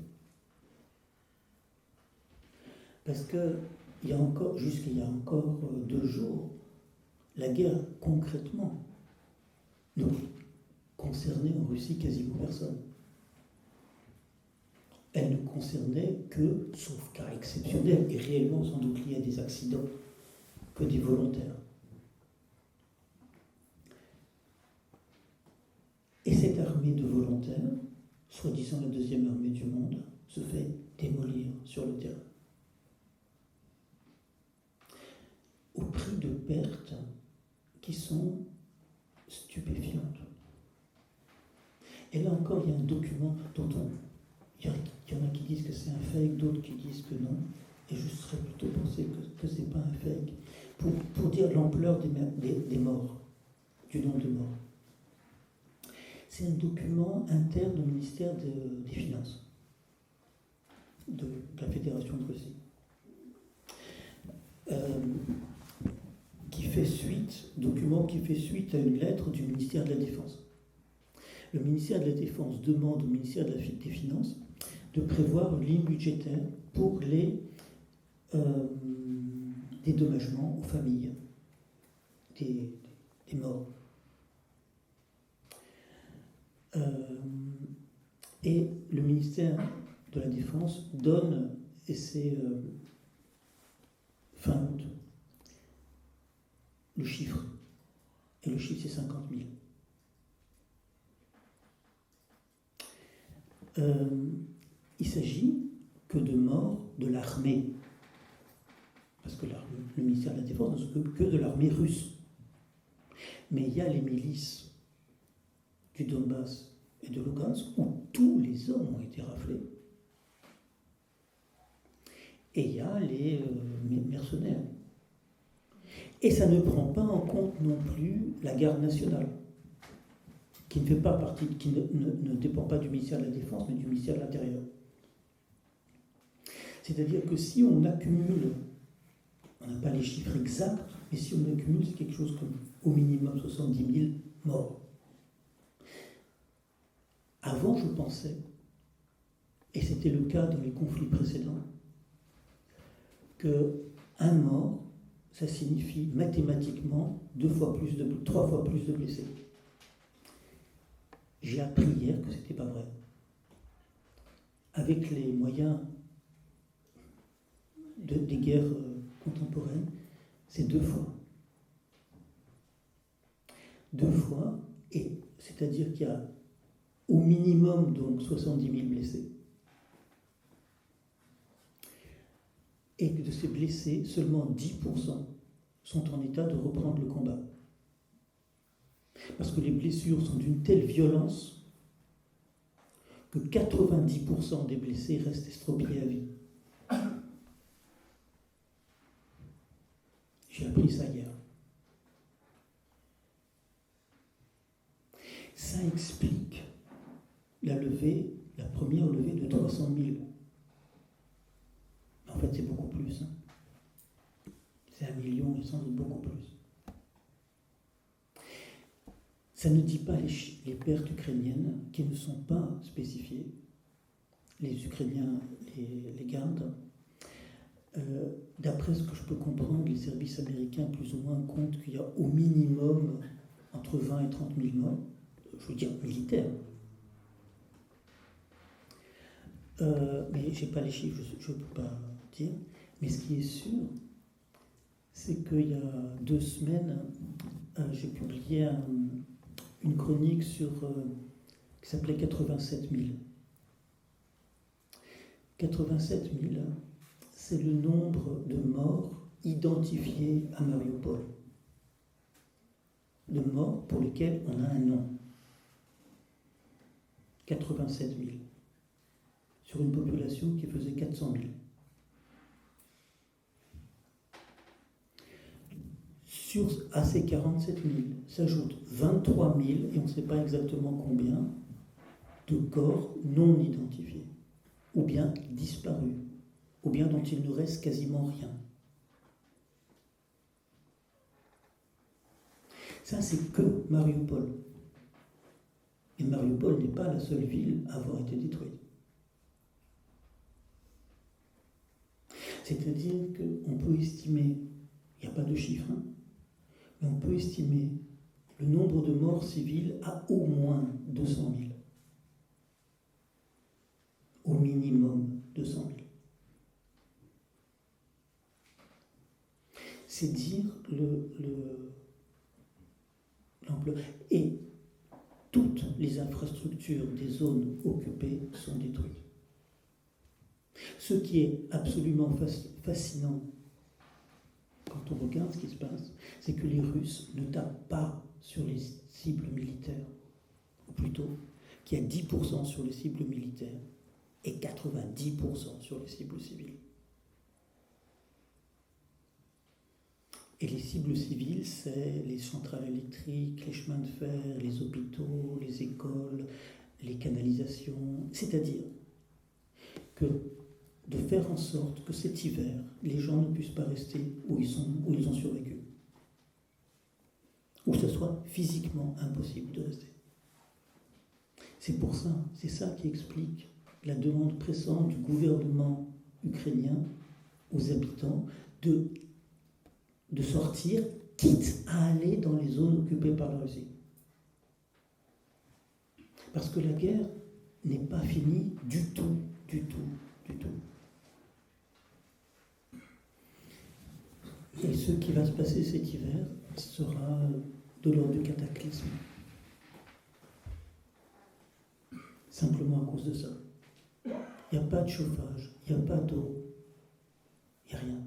Parce que jusqu'il y a encore 2 jours, la guerre, concrètement, ne concernait en Russie quasiment personne. Elle ne concernait que, sauf cas exceptionnels, et réellement sans doute liés à des accidents, que des volontaires. Et cette armée de volontaires, soi-disant la 2e armée du monde, se fait démolir sur le terrain. Au prix de pertes qui sont stupéfiantes. Et là encore, il y a un document dont il y en a qui disent que c'est un fake, d'autres qui disent que non. Et je serais plutôt pensé que ce n'est pas un fake. pour dire l'ampleur des morts, du nombre de morts. C'est un document interne au ministère des Finances de la Fédération de Russie, document qui fait suite à une lettre du ministère de la Défense. Le ministère de la Défense demande au ministère des Finances de prévoir une ligne budgétaire pour les dédommagements aux familles des morts. Et le ministère de la Défense donne, et c'est fin août, le chiffre. Et le chiffre, c'est 50 000. Il s'agit que de morts de l'armée. Parce que le ministère de la Défense ne s'occupe que de l'armée russe. Mais il y a les milices du Donbass et de Lugansk où tous les hommes ont été raflés. Et il y a les mercenaires. Et ça ne prend pas en compte non plus la garde nationale, qui ne fait pas partie, qui ne dépend pas du ministère de la Défense, mais du ministère de l'Intérieur. C'est-à-dire que si on accumule, on n'a pas les chiffres exacts, mais si on accumule, c'est quelque chose comme au minimum 70 000 morts. Avant, je pensais, et c'était le cas dans les conflits précédents, qu'un mort, ça signifie mathématiquement 3 fois plus de blessés. J'ai appris hier que ce n'était pas vrai. Avec les moyens des guerres contemporaines, c'est 2 fois. 2 fois, et c'est-à-dire qu'il y a au minimum donc 70 000 blessés. Et que de ces blessés, seulement 10% sont en état de reprendre le combat. Parce que les blessures sont d'une telle violence que 90% des blessés restent estropiés à vie. J'ai appris ça hier. Ça explique la première levée de 300 000. En fait, c'est beaucoup plus. C'est 1 million et sans doute beaucoup plus. Ça ne dit pas les pertes ukrainiennes qui ne sont pas spécifiées. Les Ukrainiens les gardent. D'après ce que je peux comprendre, les services américains plus ou moins comptent qu'il y a au minimum entre 20 et 30 000 morts. Je veux dire militaires. Mais je n'ai pas les chiffres, je ne peux pas dire. Mais ce qui est sûr, c'est qu'il y a 2 semaines, j'ai publié une chronique qui s'appelait 87 000. 87 000, c'est le nombre de morts identifiés à Mariupol. De morts pour lesquels on a un nom. 87 000. Sur une population qui faisait 400 000. À ces 47 000 s'ajoutent 23 000, et on ne sait pas exactement combien, de corps non identifiés, ou bien disparus, ou bien dont il ne reste quasiment rien. Ça, c'est que Mariupol. Et Mariupol n'est pas la seule ville à avoir été détruite. C'est-à-dire qu'on peut estimer, il n'y a pas de chiffre, mais on peut estimer le nombre de morts civiles à au moins 200 000. Au minimum 200 000. C'est dire l'ampleur. Et toutes les infrastructures des zones occupées sont détruites. Ce qui est absolument fascinant quand on regarde ce qui se passe, c'est que les Russes ne tapent pas sur les cibles militaires, ou plutôt qu'il y a 10% sur les cibles militaires et 90% sur les cibles civiles. Et les cibles civiles, c'est les centrales électriques, les chemins de fer, les hôpitaux, les écoles, les canalisations. C'est-à-dire que de faire en sorte que cet hiver, les gens ne puissent pas rester où ils ont survécu. Ou que ce soit physiquement impossible de rester. C'est pour ça, c'est ça qui explique la demande pressante du gouvernement ukrainien aux habitants de sortir, quitte à aller dans les zones occupées par la Russie. Parce que la guerre n'est pas finie du tout, du tout, du tout. Et ce qui va se passer cet hiver sera de l'ordre du cataclysme. Simplement à cause de ça. Il n'y a pas de chauffage, il n'y a pas d'eau, il n'y a rien.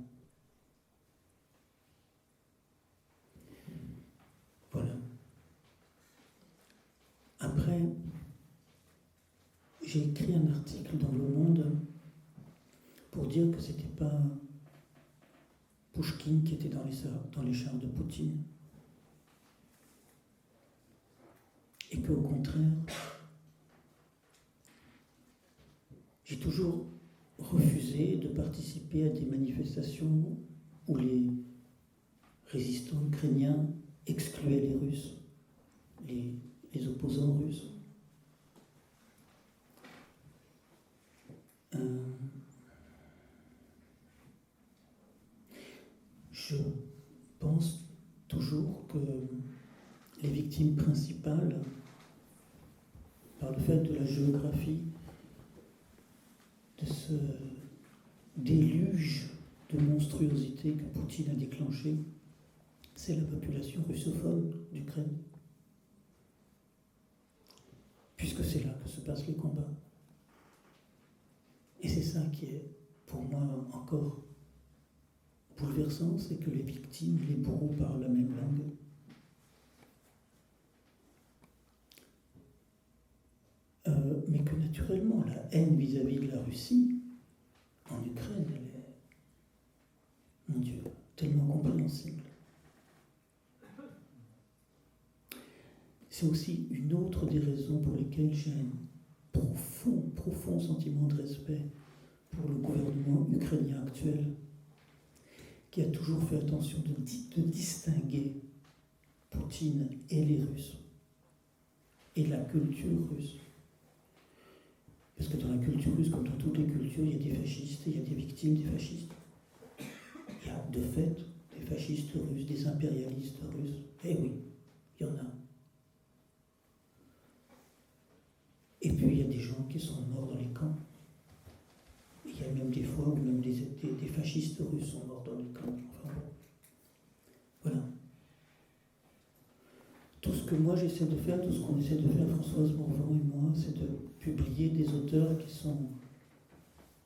Voilà. Après, j'ai écrit un article dans Le Monde pour dire que ce n'était pas Pouchkine qui était dans les chars de Poutine. Et qu'au contraire, j'ai toujours refusé de participer à des manifestations où les résistants ukrainiens excluaient les Russes, les opposants russes. Je pense toujours que les victimes principales, par le fait de la géographie, de ce déluge de monstruosité que Poutine a déclenché, c'est la population russophone d'Ukraine. Puisque c'est là que se passent les combats. Et c'est ça qui est, pour moi, encore bouleversant, c'est que les victimes, les bourreaux parlent la même langue. Mais que naturellement, la haine vis-à-vis de la Russie, en Ukraine, elle est, mon Dieu, tellement compréhensible. C'est aussi une autre des raisons pour lesquelles j'ai un profond sentiment de respect pour le gouvernement ukrainien actuel, qui a toujours fait attention de distinguer Poutine et les Russes, et la culture russe. Parce que dans la culture russe, comme dans toutes les cultures, il y a des fascistes et il y a des victimes des fascistes. Il y a de fait des fascistes russes, des impérialistes russes. Eh oui, il y en a. Et puis il y a des gens qui sont morts dans les camps. Il y a même des fois où même des fascistes russes sont morts dans les camps. Enfin, voilà. Tout ce que moi j'essaie de faire, tout ce qu'on essaie de faire, Françoise Morvan et moi, c'est de publier des auteurs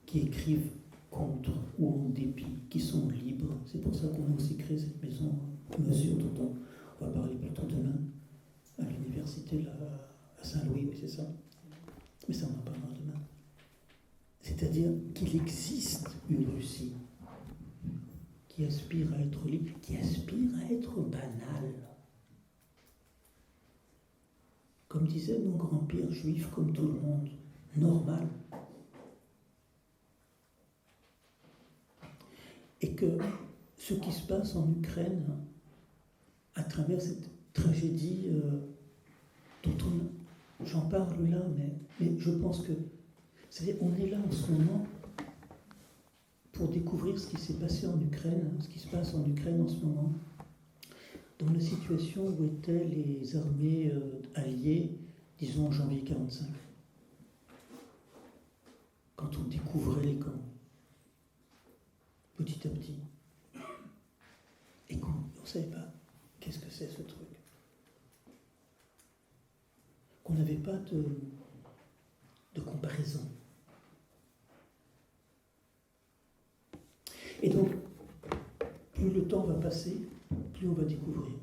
qui écrivent contre ou en dépit, qui sont libres. C'est pour ça qu'on a aussi créé cette maison Mesure, dont on va parler plutôt demain à l'université là, à Saint-Louis, oui c'est ça. Mais ça on en parlera demain. C'est-à-dire qu'il existe une Russie qui aspire à être libre, qui aspire à être banale. Comme disait mon grand-père juif, comme tout le monde, normal. Et que ce qui se passe en Ukraine, à travers cette tragédie j'en parle là, mais je pense que, c'est-à-dire, on est là en ce moment pour découvrir ce qui s'est passé en Ukraine, ce qui se passe en Ukraine en ce moment, dans la situation où étaient les armées alliées, disons en janvier 1945, quand on découvrait les camps, petit à petit, et qu'on ne savait pas qu'est-ce que c'est ce truc, qu'on n'avait pas de comparaison. Et donc, plus le temps va passer, plus on va découvrir.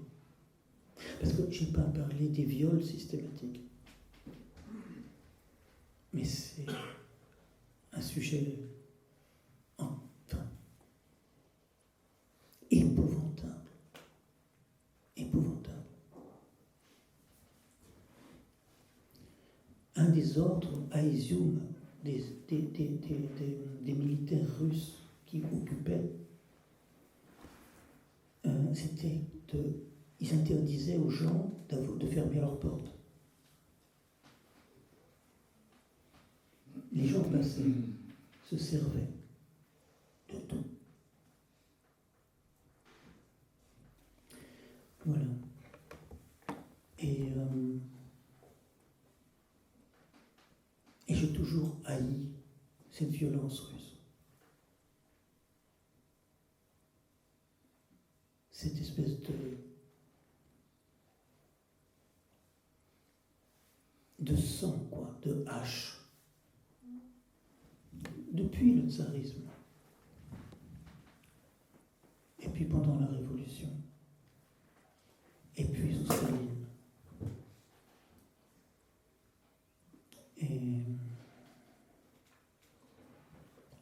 Parce que je n'ai pas parlé des viols systématiques. Mais c'est un sujet épouvantable. des ordres à Izium des militaires russes qui occupaient, ils interdisaient aux gens de fermer leurs portes. Les gens passaient, se servaient de tout. Voilà. Et j'ai toujours haï cette violence russe. Cette espèce de sang, quoi, de hache. Depuis le tsarisme. Et puis pendant la Révolution. Et puis sous Staline.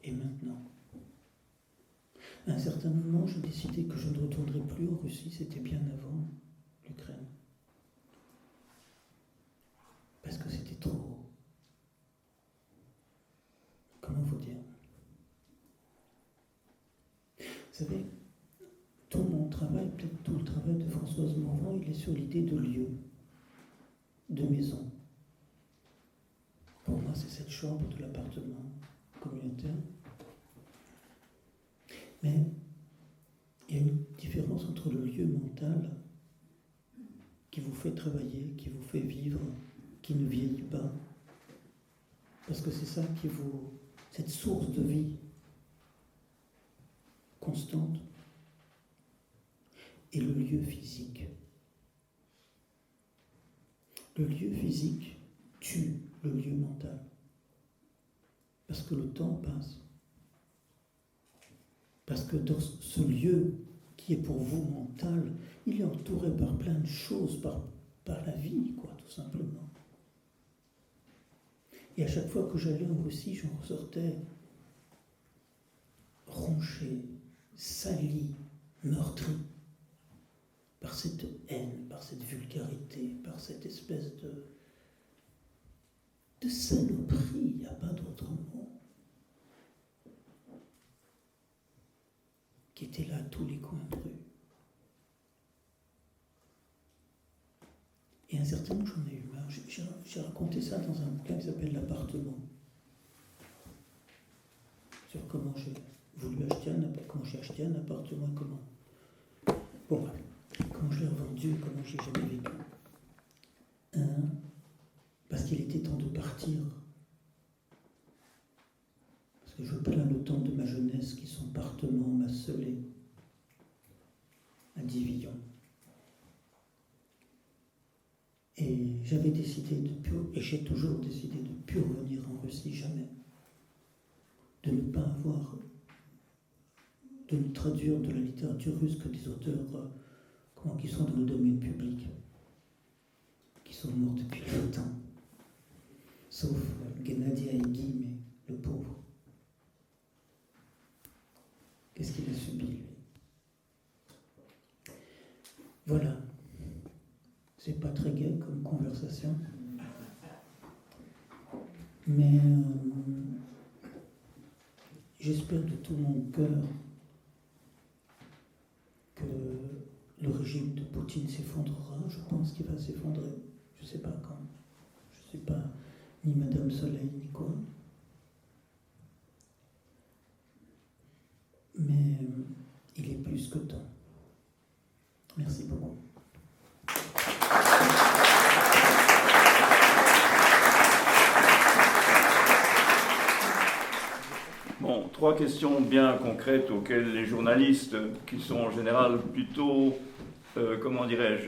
Et maintenant. À un certain moment, j'ai décidé que je ne retournerai plus en Russie. C'était bien avant l'Ukraine. Parce que c'était trop... Comment vous dire? Vous savez, tout mon travail, peut-être tout le travail de Françoise Morvan, il est sur l'idée de lieu, de maison. Pour moi, c'est cette chambre de l'appartement communautaire. Mais il y a une différence entre le lieu mental qui vous fait travailler, qui vous fait vivre, qui ne vieillit pas. Parce que c'est ça qui vous... cette source de vie constante. Et le lieu physique. Le lieu physique tue le lieu mental. Parce que le temps passe. Parce que dans ce lieu qui est pour vous mental, il est entouré par plein de choses, par la vie, quoi, tout simplement. Et à chaque fois que j'allais en Russie, j'en ressortais ronché, sali, meurtri, par cette haine, par cette vulgarité, par cette espèce de saloperie, il n'y a pas d'autre mot, qui était là à tous les coins de rue. Et à un certain moment, j'en ai eu marre. J'ai raconté ça dans un bouquin qui s'appelle L'appartement. Sur comment j'ai voulu acheter comment j'ai acheté un appartement et comment... Bon, comment je l'ai revendu et comment j'ai jamais vécu. Parce qu'il était temps de partir. Parce que je plains le temps de ma jeunesse qui son partement m'a scellé à Divillon. Et j'avais décidé et j'ai toujours décidé de ne plus revenir en Russie, jamais. De ne pas avoir, de ne traduire de la littérature russe que des auteurs qui sont dans le domaine public, qui sont morts depuis longtemps. Sauf Gennady Aïgui, mais le pauvre. Qu'est-ce qu'il a subi, lui? Voilà. C'est pas très gai comme conversation. Mais j'espère de tout mon cœur que le régime de Poutine s'effondrera. Je pense qu'il va s'effondrer. Je ne sais pas quand. Je ne sais pas ni Madame Soleil ni quoi. Mais il est plus que temps. Merci beaucoup. Bon, 3 questions bien concrètes auxquelles les journalistes, qui sont en général plutôt,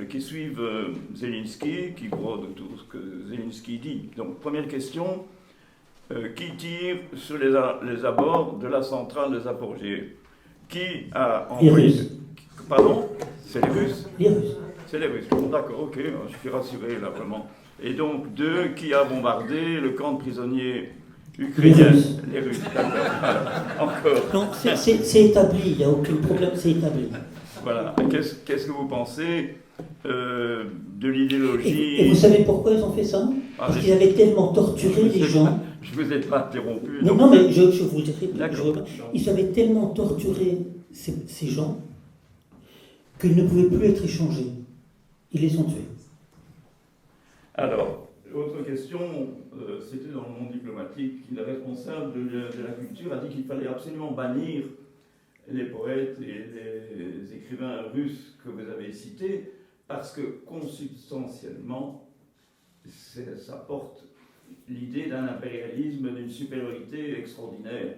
qui suivent Zelensky, qui brodent tout ce que Zelensky dit. Donc, première question, qui tire sur les abords de la centrale de Zaporijie? Qui a envoyé... Les Russes. Pardon? C'est les Russes? Les Russes. C'est les Russes. Bon, d'accord, ok, je suis rassuré là, vraiment. Et donc, 2, qui a bombardé le camp de prisonniers ukrainiens? Les Russes, d'accord. Voilà. Encore. Non, c'est établi, il n'y a aucun problème, c'est établi. Voilà. Qu'est-ce que vous pensez de l'idéologie... Et vous savez pourquoi ils ont fait ça? Parce qu'ils avaient tellement torturé les gens. Je ne vous ai pas interrompu. Mais donc... non, mais je vous dirai. D'accord. Ils avaient tellement torturé ces gens qu'ils ne pouvaient plus être échangés. Ils les ont tués. Alors, autre question, c'était dans le monde diplomatique. Le responsable de la culture a dit qu'il fallait absolument bannir les poètes et les écrivains russes que vous avez cités, parce que consubstantiellement, ça porte l'idée d'un impérialisme, d'une supériorité extraordinaire.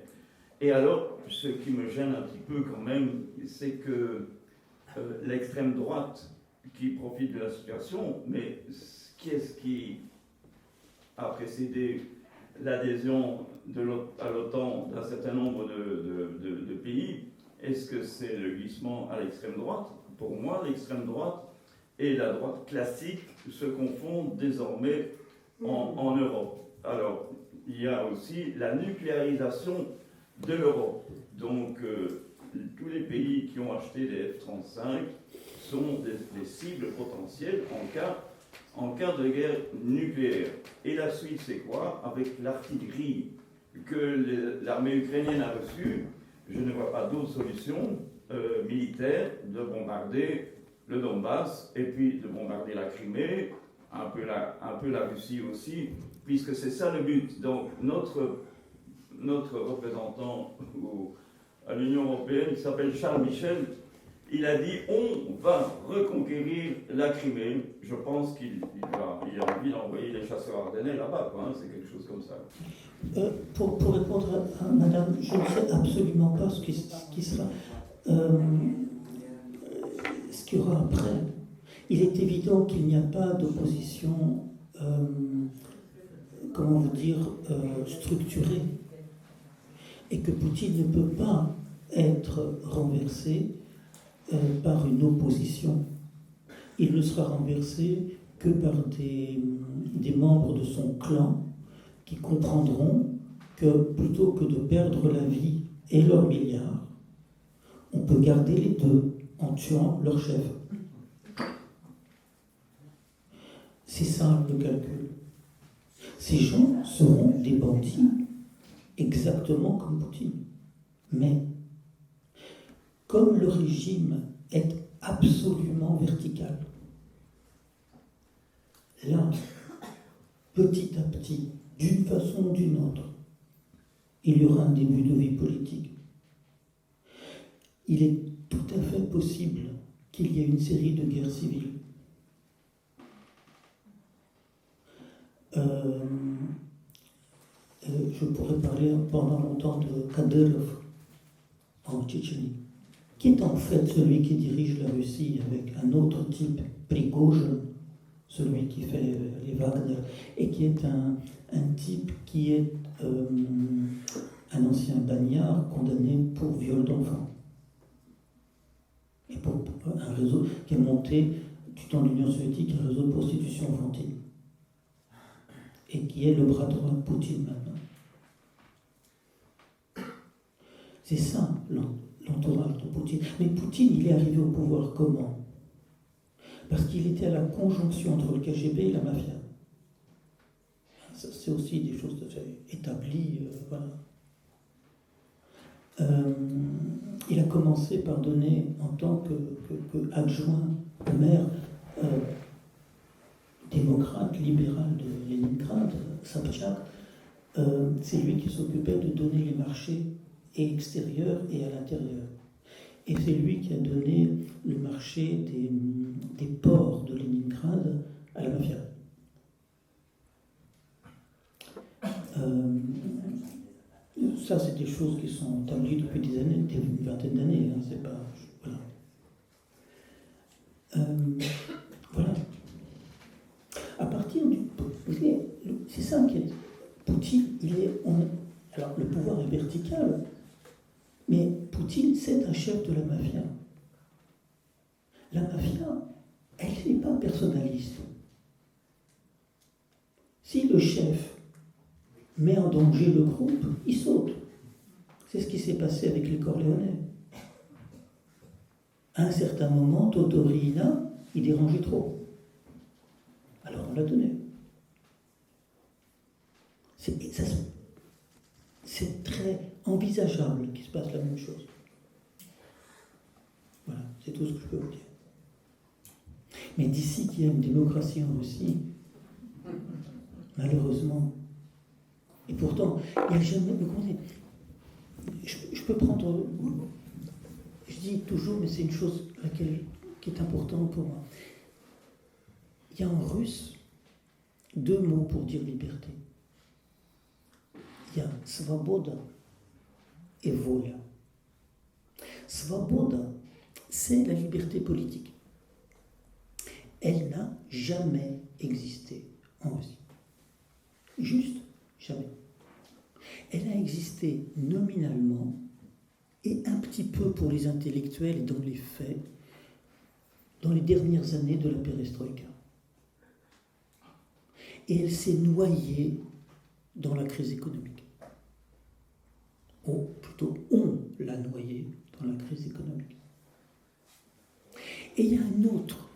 Et alors, ce qui me gêne un petit peu quand même, c'est que l'extrême droite qui profite de la situation, mais qui est-ce qui a précédé l'adhésion à l'OTAN d'un certain nombre de pays? Est-ce que c'est le glissement à l'extrême droite? Pour moi, l'extrême droite et la droite classique se confondent désormais en Europe. Alors, il y a aussi la nucléarisation de l'Europe. Donc, tous les pays qui ont acheté des F-35 sont des cibles potentielles en cas de guerre nucléaire. Et la suite, c'est quoi? Avec l'artillerie que l'armée ukrainienne a reçue, je ne vois pas d'autre solution militaire de bombarder le Donbass et puis de bombarder la Crimée, un peu la Russie aussi, puisque c'est ça le but. Donc notre représentant à l'Union européenne, qui s'appelle Charles Michel, il a dit on va reconquérir la Crimée. Je pense qu'il a envie d'envoyer les chasseurs ardennais là-bas, quoi, hein, c'est quelque chose comme ça. Pour répondre à madame, je ne sais absolument pas ce qui sera, ce qu'il y aura après. Il est évident qu'il n'y a pas d'opposition, comment vous dire, structurée, et que Poutine ne peut pas être renversé par une opposition. Il ne sera renversé que par des membres de son clan qui comprendront que plutôt que de perdre la vie et leurs milliards, on peut garder les deux en tuant leur chef. C'est ça le calcul. Ces gens seront des bandits exactement comme Poutine. Mais comme le régime est absolument vertical, là, petit à petit, d'une façon ou d'une autre, il y aura un début de vie politique. Il est tout à fait possible qu'il y ait une série de guerres civiles. Je pourrais parler pendant longtemps de Kadyrov en Tchétchénie, qui est en fait celui qui dirige la Russie avec un autre type, Prigozhin, celui qui fait les Wagner, et qui est un type qui est un ancien bagnard condamné pour viol d'enfants. Et pour un réseau qui a monté, du temps de l'Union soviétique, un réseau de prostitution enfantine. Et qui est le bras droit de Poutine maintenant. C'est ça l'entourage de Poutine. Mais Poutine, il est arrivé au pouvoir comment? Parce qu'il était à la conjonction entre le KGB et la mafia. Ça, c'est aussi des choses établies. Voilà. Il a commencé par donner, en tant que adjoint maire démocrate, libéral de Leningrad, Sobchak, c'est lui qui s'occupait de donner les marchés et extérieurs et à l'intérieur. Et c'est lui qui a donné le marché des ports de Leningrad à la mafia. Ça, c'est des choses qui sont établies depuis des années, une vingtaine d'années. Hein, c'est pas, voilà. Voilà. À partir du... C'est ça qui est... Poutine, alors, le pouvoir est vertical, mais Poutine, c'est un chef de la mafia. La mafia, elle n'est pas personnaliste. Si le chef met en danger le groupe, il saute. C'est ce qui s'est passé avec les Corléonais. À un certain moment, Totorina, il dérangeait trop. Alors on l'a donné. C'est très envisageable qu'il se passe la même chose. Voilà, c'est tout ce que je peux vous dire. Mais d'ici qu'il y a une démocratie en Russie, malheureusement, et pourtant, il n'y a jamais... Je peux prendre... Je dis toujours, mais c'est une chose qui est importante pour moi. Il y a en russe 2 mots pour dire liberté. Il y a svoboda et volia. Svoboda, c'est la liberté politique. Elle n'a jamais existé en Russie. Juste jamais. Elle a existé nominalement et un petit peu pour les intellectuels et dans les faits dans les dernières années de la perestroïka. Et elle s'est noyée dans la crise économique. Ou plutôt, on l'a noyée dans la crise économique. Et il y a un autre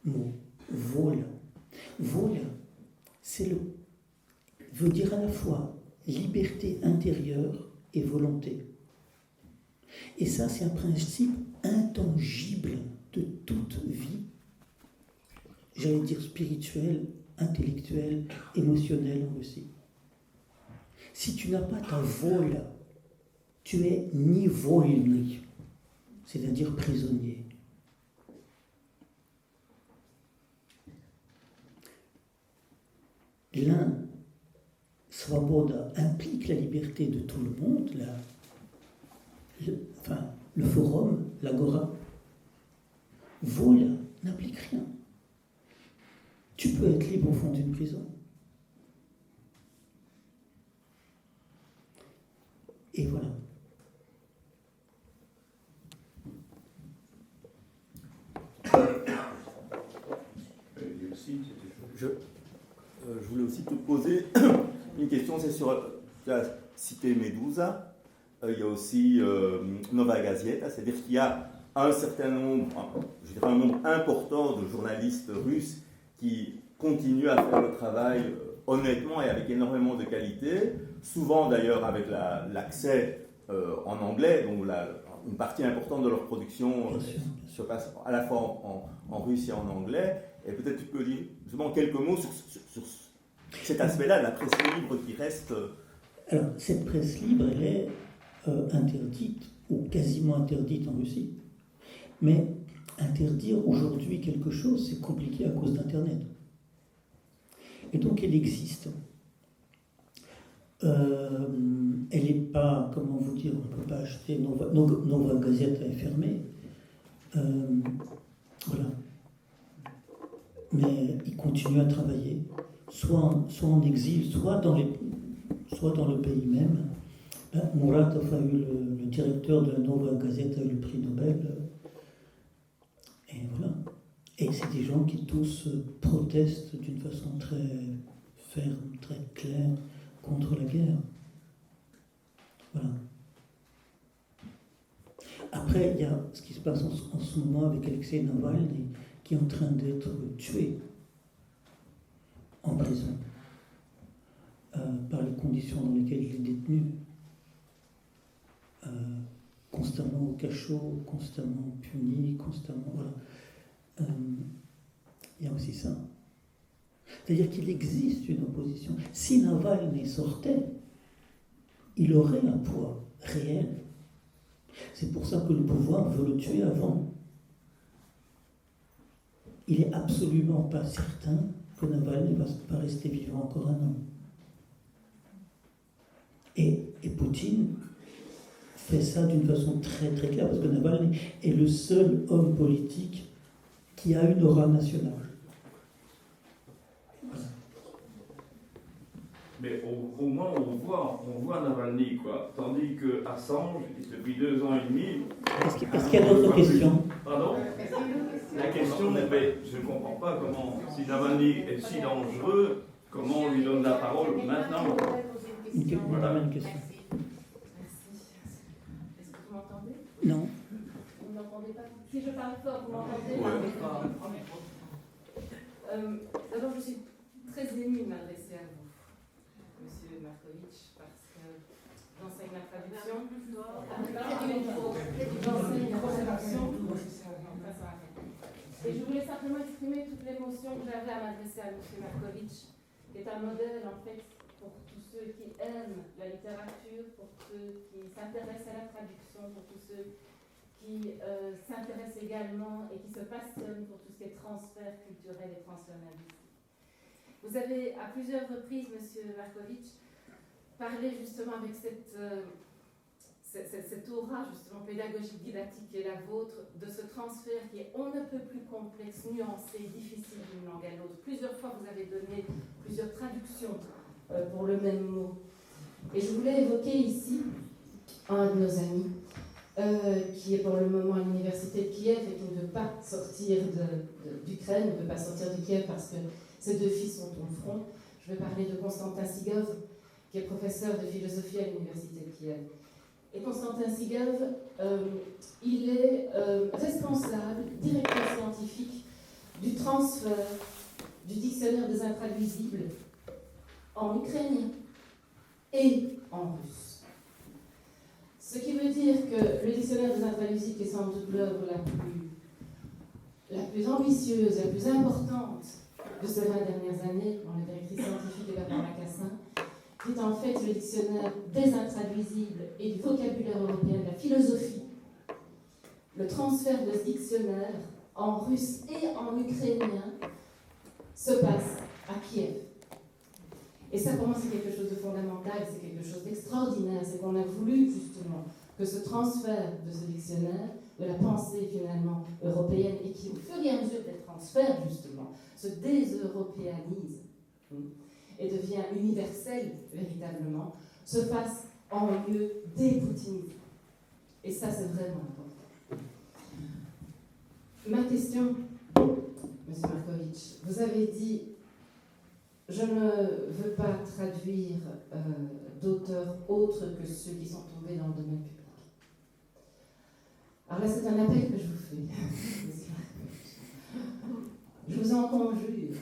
mot, vola. Vola, veut dire à la fois liberté intérieure et volonté. Et ça, c'est un principe intangible de toute vie, j'allais dire spirituelle, intellectuelle, émotionnelle en Russie. Si tu n'as pas ta vola, tu es ni volny, c'est-à-dire prisonnier. L'un, svoboda, implique la liberté de tout le monde, le forum, l'agora. Vola n'implique rien. Tu peux être libre au fond d'une prison. Et voilà. Je voulais aussi te poser une question, c'est sur, tu as cité Medusa, il y a aussi Nova Gazeta, c'est-à-dire qu'il y a un certain nombre, je dirais un nombre important de journalistes russes qui continuent à faire le travail honnêtement et avec énormément de qualité, souvent d'ailleurs avec l'accès en anglais, donc une partie importante de leur production se passe à la fois en russe et en anglais. Et peut-être tu peux dire justement quelques mots sur cet aspect-là, la presse libre qui reste... Alors, cette presse libre, elle est interdite, ou quasiment interdite en Russie. Mais interdire aujourd'hui quelque chose, c'est compliqué à cause d'Internet. Et donc, elle existe. Elle n'est pas, comment vous dire, on ne peut pas acheter... Nova Gazeta est fermée. Voilà. Mais il continue à travailler, soit en exil, soit dans le pays même. Muratov a eu le directeur de la Nova Gazeta a eu le prix Nobel. Et voilà. Et c'est des gens qui tous protestent d'une façon très ferme, très claire contre la guerre. Voilà. Après, il y a ce qui se passe en ce moment avec Alexei Navalny, qui est en train d'être tué en prison par les conditions dans lesquelles il est détenu, constamment au cachot, constamment puni, constamment... Voilà. Il y a aussi ça. C'est-à-dire qu'il existe une opposition. Si Navalny sortait, il aurait un poids réel. C'est pour ça que le pouvoir veut le tuer avant. Il n'est absolument pas certain que Navalny ne va pas rester vivant encore un an. Et Poutine fait ça d'une façon très très claire, parce que Navalny est le seul homme politique qui a une aura nationale. Voilà. Mais au moins on voit Navalny, quoi. Tandis que Assange, depuis 2 ans et demi... Est-ce qu'il y a d'autres questions? Pardon? La question, mais je ne comprends pas comment, si Navalny est si dangereux, comment on lui donne la parole maintenant? Voilà une question. Merci. Est-ce que vous m'entendez? Non. Vous m'entendez Si je parle fort, vous m'entendez? D'abord, je suis très émue de m'adresser à vous, Monsieur Markovitch, parce que j'enseigne la traduction. Et je voulais simplement exprimer toute l'émotion que j'avais à m'adresser à Monsieur Markovitch, qui est un modèle en fait pour tous ceux qui aiment la littérature, pour ceux qui s'intéressent à la traduction, pour tous ceux qui s'intéressent également et qui se passionnent pour tout ce qui est transfert culturel et transfert linguistique. Vous avez à plusieurs reprises, Monsieur Markovitch, parlé justement avec cette aura justement pédagogique, didactique qui est la vôtre, de ce transfert qui est on ne peut plus complexe, nuancé, difficile d'une langue à l'autre. Plusieurs fois, vous avez donné plusieurs traductions pour le même mot. Et je voulais évoquer ici un de nos amis, qui est pour le moment à l'université de Kiev et qui ne veut pas sortir d'Ukraine, ne veut pas sortir de Kiev parce que ses deux fils sont au front. Je vais parler de Konstantin Sigov, qui est professeur de philosophie à l'université de Kiev. Et Konstantin Sigov, il est responsable, directeur scientifique du transfert du dictionnaire des intraduisibles en ukrainien et en russe. Ce qui veut dire que le dictionnaire des intraduisibles, qui est sans doute l'œuvre la plus ambitieuse, la plus importante de ces 20 dernières années, dont la directrice scientifique est Barbara Cassin, qui est en fait le dictionnaire des intraduisibles et du vocabulaire européen de la philosophie. Le transfert de ce dictionnaire en russe et en ukrainien se passe à Kiev. Et ça, pour moi, c'est quelque chose de fondamental, c'est quelque chose d'extraordinaire, c'est qu'on a voulu justement que ce transfert de ce dictionnaire, de la pensée finalement européenne, et qui au fur et à mesure des transferts justement, se déseuropéanise et devient universel véritablement, se fasse en lieu dépoutinisé. Et ça, c'est vraiment important. Ma question, M. Markovitch, vous avez dit « Je ne veux pas traduire d'auteurs autres que ceux qui sont tombés dans le domaine public ». Alors là, c'est un appel que je vous fais, M. Markovitch. Je vous en conjure.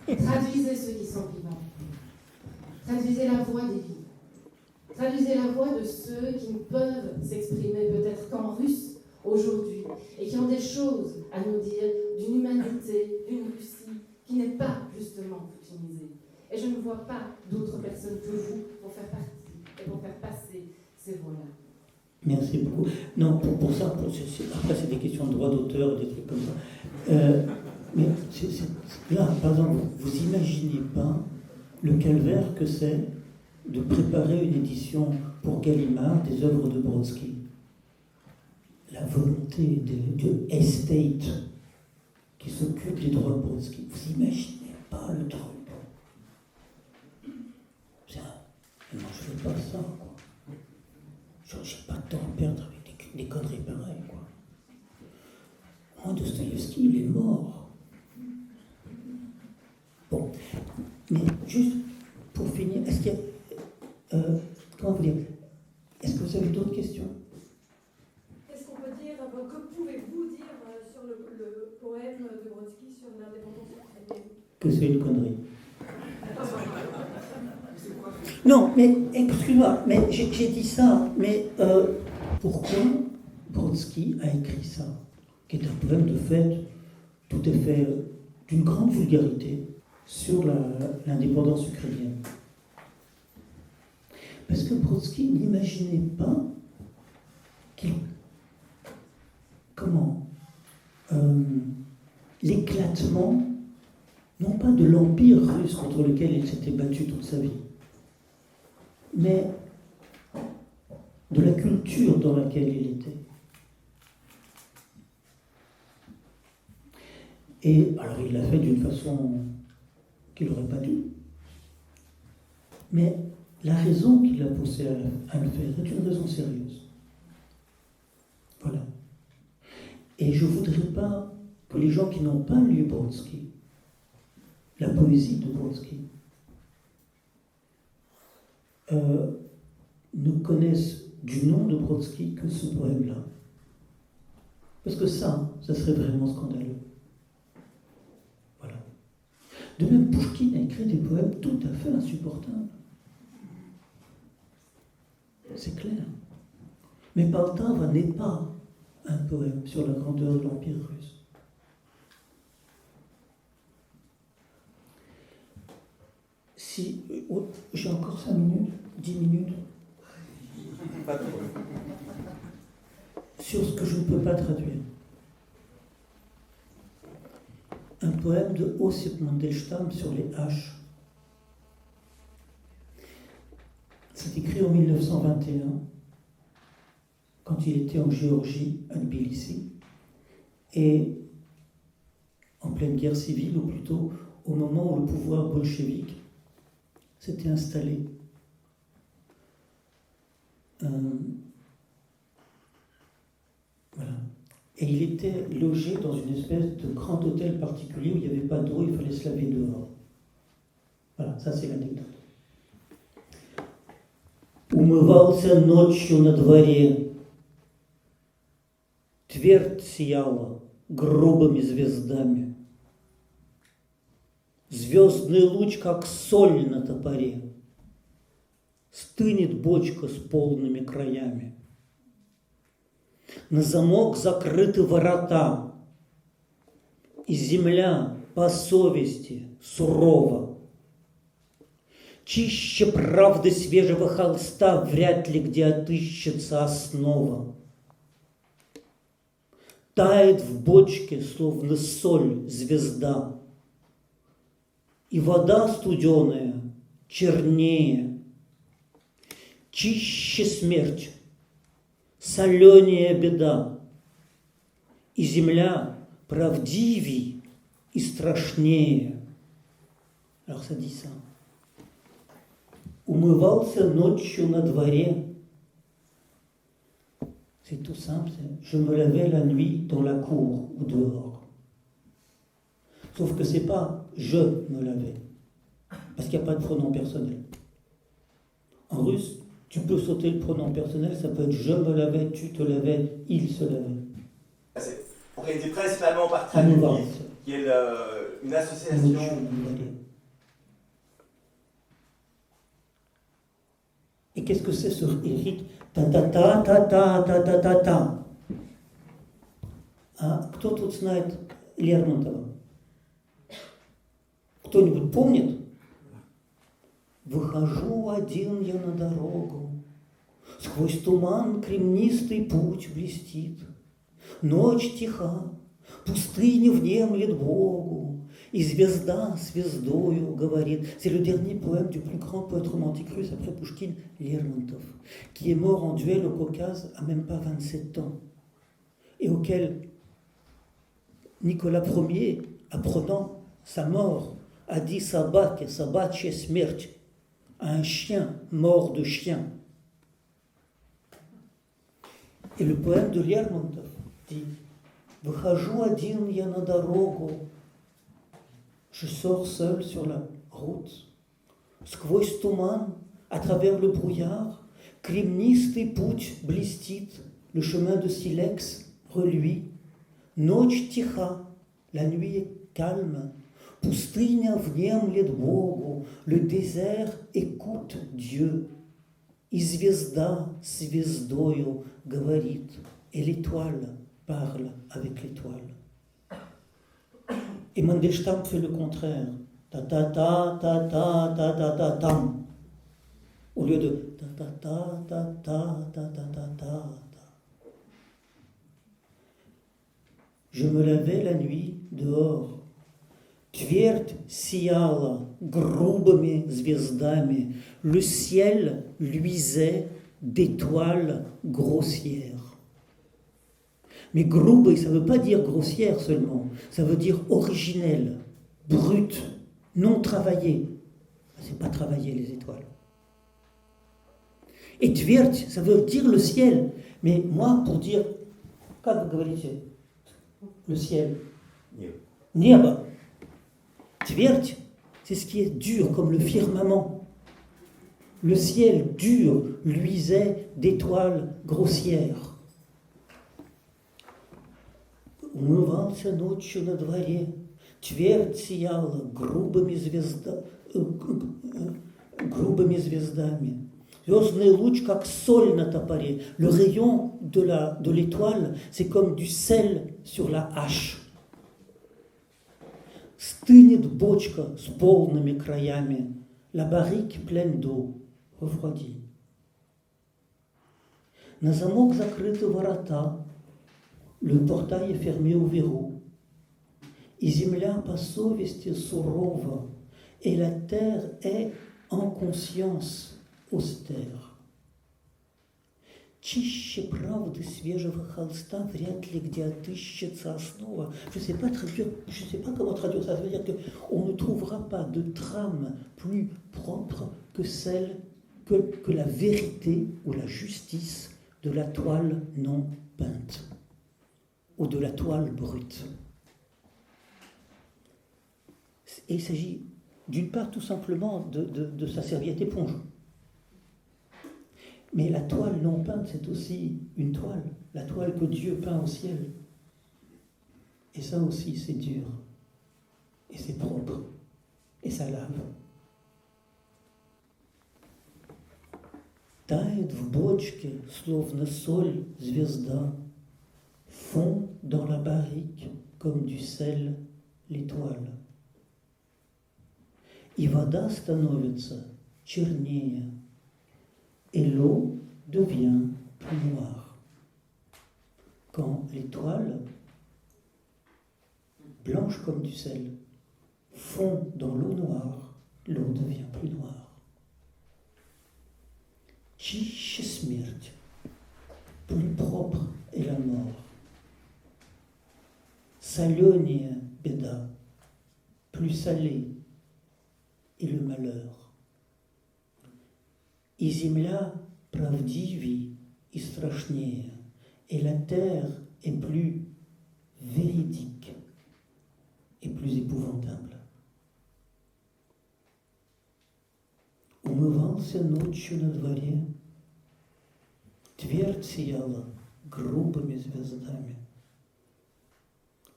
Traduisez ceux qui sont vivants. Traduisez la voix des vivants. Traduisez la voix de ceux qui ne peuvent s'exprimer peut-être qu'en russe aujourd'hui et qui ont des choses à nous dire d'une humanité, d'une Russie qui n'est pas justement poutinisée. Et je ne vois pas d'autres personnes que vous pour faire partie et pour faire passer ces voix-là. Merci beaucoup. Non, pour ça, après c'est des questions de droit d'auteur et des trucs comme ça. Mais là, par exemple, vous imaginez pas le calvaire que c'est de préparer une édition pour Gallimard des œuvres de Brodsky. La volonté de Estate qui s'occupe des droits de Brodsky. Vous imaginez pas le truc. Non, je fais pas ça, quoi. J'ai pas de temps à perdre avec des conneries pareilles, quoi. Oh, Dostoïevski, il est mort. Bon, mais juste pour finir, est-ce qu'il y a... comment vous dire? Est-ce que vous avez d'autres questions? Qu'est-ce qu'on peut dire, que pouvez-vous dire sur le poème de Brodsky sur l'indépendance ukrainienne? Que c'est une connerie. Non, mais excuse-moi, mais j'ai dit ça, mais pourquoi Brodsky a écrit ça, qui est un poème de fait, tout est fait d'une grande vulgarité sur l'indépendance ukrainienne. Parce que Brodsky n'imaginait pas l'éclatement, non pas de l'empire russe contre lequel il s'était battu toute sa vie, mais de la culture dans laquelle il était. Et alors il l'a fait d'une façon qu'il n'aurait pas dû. Mais la raison qui l'a poussé à le faire est une raison sérieuse. Voilà. Et je ne voudrais pas que les gens qui n'ont pas lu Brodsky, la poésie de Brodsky, ne connaissent du nom de Brodsky que ce poème-là. Parce que ça serait vraiment scandaleux. Voilà. De même, Pouchkine a écrit des poèmes tout à fait insupportables. C'est clair. Mais Poltava n'est pas un poème sur la grandeur de l'Empire russe. Si j'ai encore 5 minutes, 10 minutes, Pas de problème. sur ce que je ne peux pas traduire. Un poème de Ossip Mandelstam sur les haches. C'est écrit en 1921, quand il était en Géorgie, à Tbilissi, et en pleine guerre civile, ou plutôt au moment où le pouvoir bolchevique s'était installé. Voilà. Et il était logé dans une espèce de grand hôtel particulier où il n'y avait pas d'eau, il fallait se laver dehors. Voilà, ça c'est l'anecdote. Умывался ночью на дворе. Твердь сияла грубыми звездами. Звездный луч, как соль на топоре. Стынет бочка с полными краями. На замок закрыты ворота, и земля по совести сурова. Чище правды свежего холста вряд ли где отыщется основа. Тает в бочке, словно соль, звезда, и вода студеная чернее. Чище смерть, соленее беда, и земля правдивей и страшнее. Alors ça dit ça. Умывался ночью на дворе. C'est tout simple, je me lavais la nuit dans la cour ou dehors. Sauf que c'est pas je me lavais, parce qu'il n'y a pas de pronom personnel. En russe, tu peux sauter le pronom personnel, ça peut être je me lavais, tu te lavais, il se lavait. C'est organisé principalement par Traduki, qui est une association. Et qu'est-ce que c'est ce rite та-та-та-та-та-та-та-та-та? А кто тут знает Лермонтова? Кто-нибудь помнит? Выхожу один я на дорогу, сквозь туман кремнистый путь блестит. Ночь тиха, пустыня внемлет Богу, и звезда звездою говорит. C'est le dernier poème du plus grand poète romantique russe après Pouchkine, Lermontov, qui est mort en duel au Caucase à même pas 27 ans, et auquel Nicolas Ier, apprenant sa mort, a dit Sabak, Sabachie смерть, un chien mort de chien. Et le poème de Lermontov dit Выхожу один я на дорогу, je sors seul sur la route, сквозь туман, à travers le brouillard, кремнистый путь блестит, le chemin de silex reluit, ночь тиха, la nuit est calme, пустыня внемлет Богу, le désert écoute Dieu, и звезда звездою говорит, et l'étoile parle avec l'étoile. Et Mandelstam fait le contraire. Ta-ta-ta-ta-ta-ta-ta-ta-tam. Au lieu de ta-ta-ta-ta-ta-ta-ta-ta. Je me lavais la nuit dehors. Твердь сияла грубыми звездами. Le ciel luisait d'étoiles grossières. Mais грубый, ça ne veut pas dire grossière seulement, ça veut dire originelle, brute, non travaillée. C'est pas travailler les étoiles. Et твердь, ça veut dire le ciel. Mais moi, pour dire, как вы говорите, le ciel, небо. Твердь, c'est ce qui est dur, comme le firmament. Le ciel dur luisait d'étoiles grossières. Умывался ночью на дворе, твердь сияла грубыми звездами. Звездный луч, как соль на топоре. Le rayon de l'étoile, c'est comme du sel sur la hache. Стынет бочка с полными краями. La barrique pleine d'eau refroidit. На замок закрыты ворота. Le portail est fermé au verrou. И земля по совести сурова, et la terre est en conscience austère. Чище правды свежего холста вряд ли где отыщется основа. Je ne sais pas comment traduire ça. Ça veut dire qu'on ne trouvera pas de trame plus propre que celle que la vérité ou la justice de la toile non peinte ou de la toile brute. Et il s'agit d'une part tout simplement de sa serviette éponge. Mais la toile non peinte, c'est aussi une toile, la toile que Dieu peint au ciel. Et ça aussi, c'est dur, et c'est propre, et ça lave. Тает в бочке, словно соль, звезда, fond dans la barrique, comme du sel, l'étoile. И вода становится чернее, et l'eau devient plus noire. Quand l'étoile, blanche comme du sel, fond dans l'eau noire, l'eau devient plus noire. Чище смерть, plus propre est la mort. Соленее беда, plus salée est le malheur. И земля правдивей и страшнее, et la terre est plus véridique et plus épouvantable. Умывался ночью на дворе, твердь сияла грубыми звездами.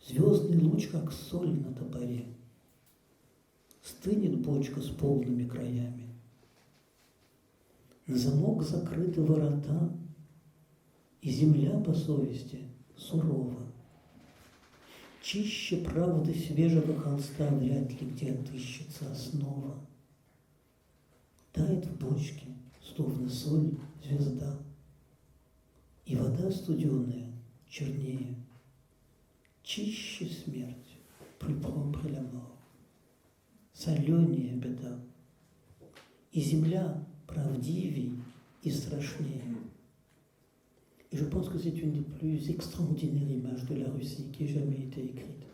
Звездный луч, как соль на топоре, стынет бочка с полными краями. На замок закрыты ворота, и земля по совести сурова. Чище правды свежего холста вряд ли где отыщется основа. Тает в бочке, словно соль, звезда, и вода студеная чернее. Чище смерть, plus propre la mort. Соленее беда, и земля правдивей и страшнее. Et je pense que c'est une des plus extraordinaires images de la Russie qui ait jamais été écrite.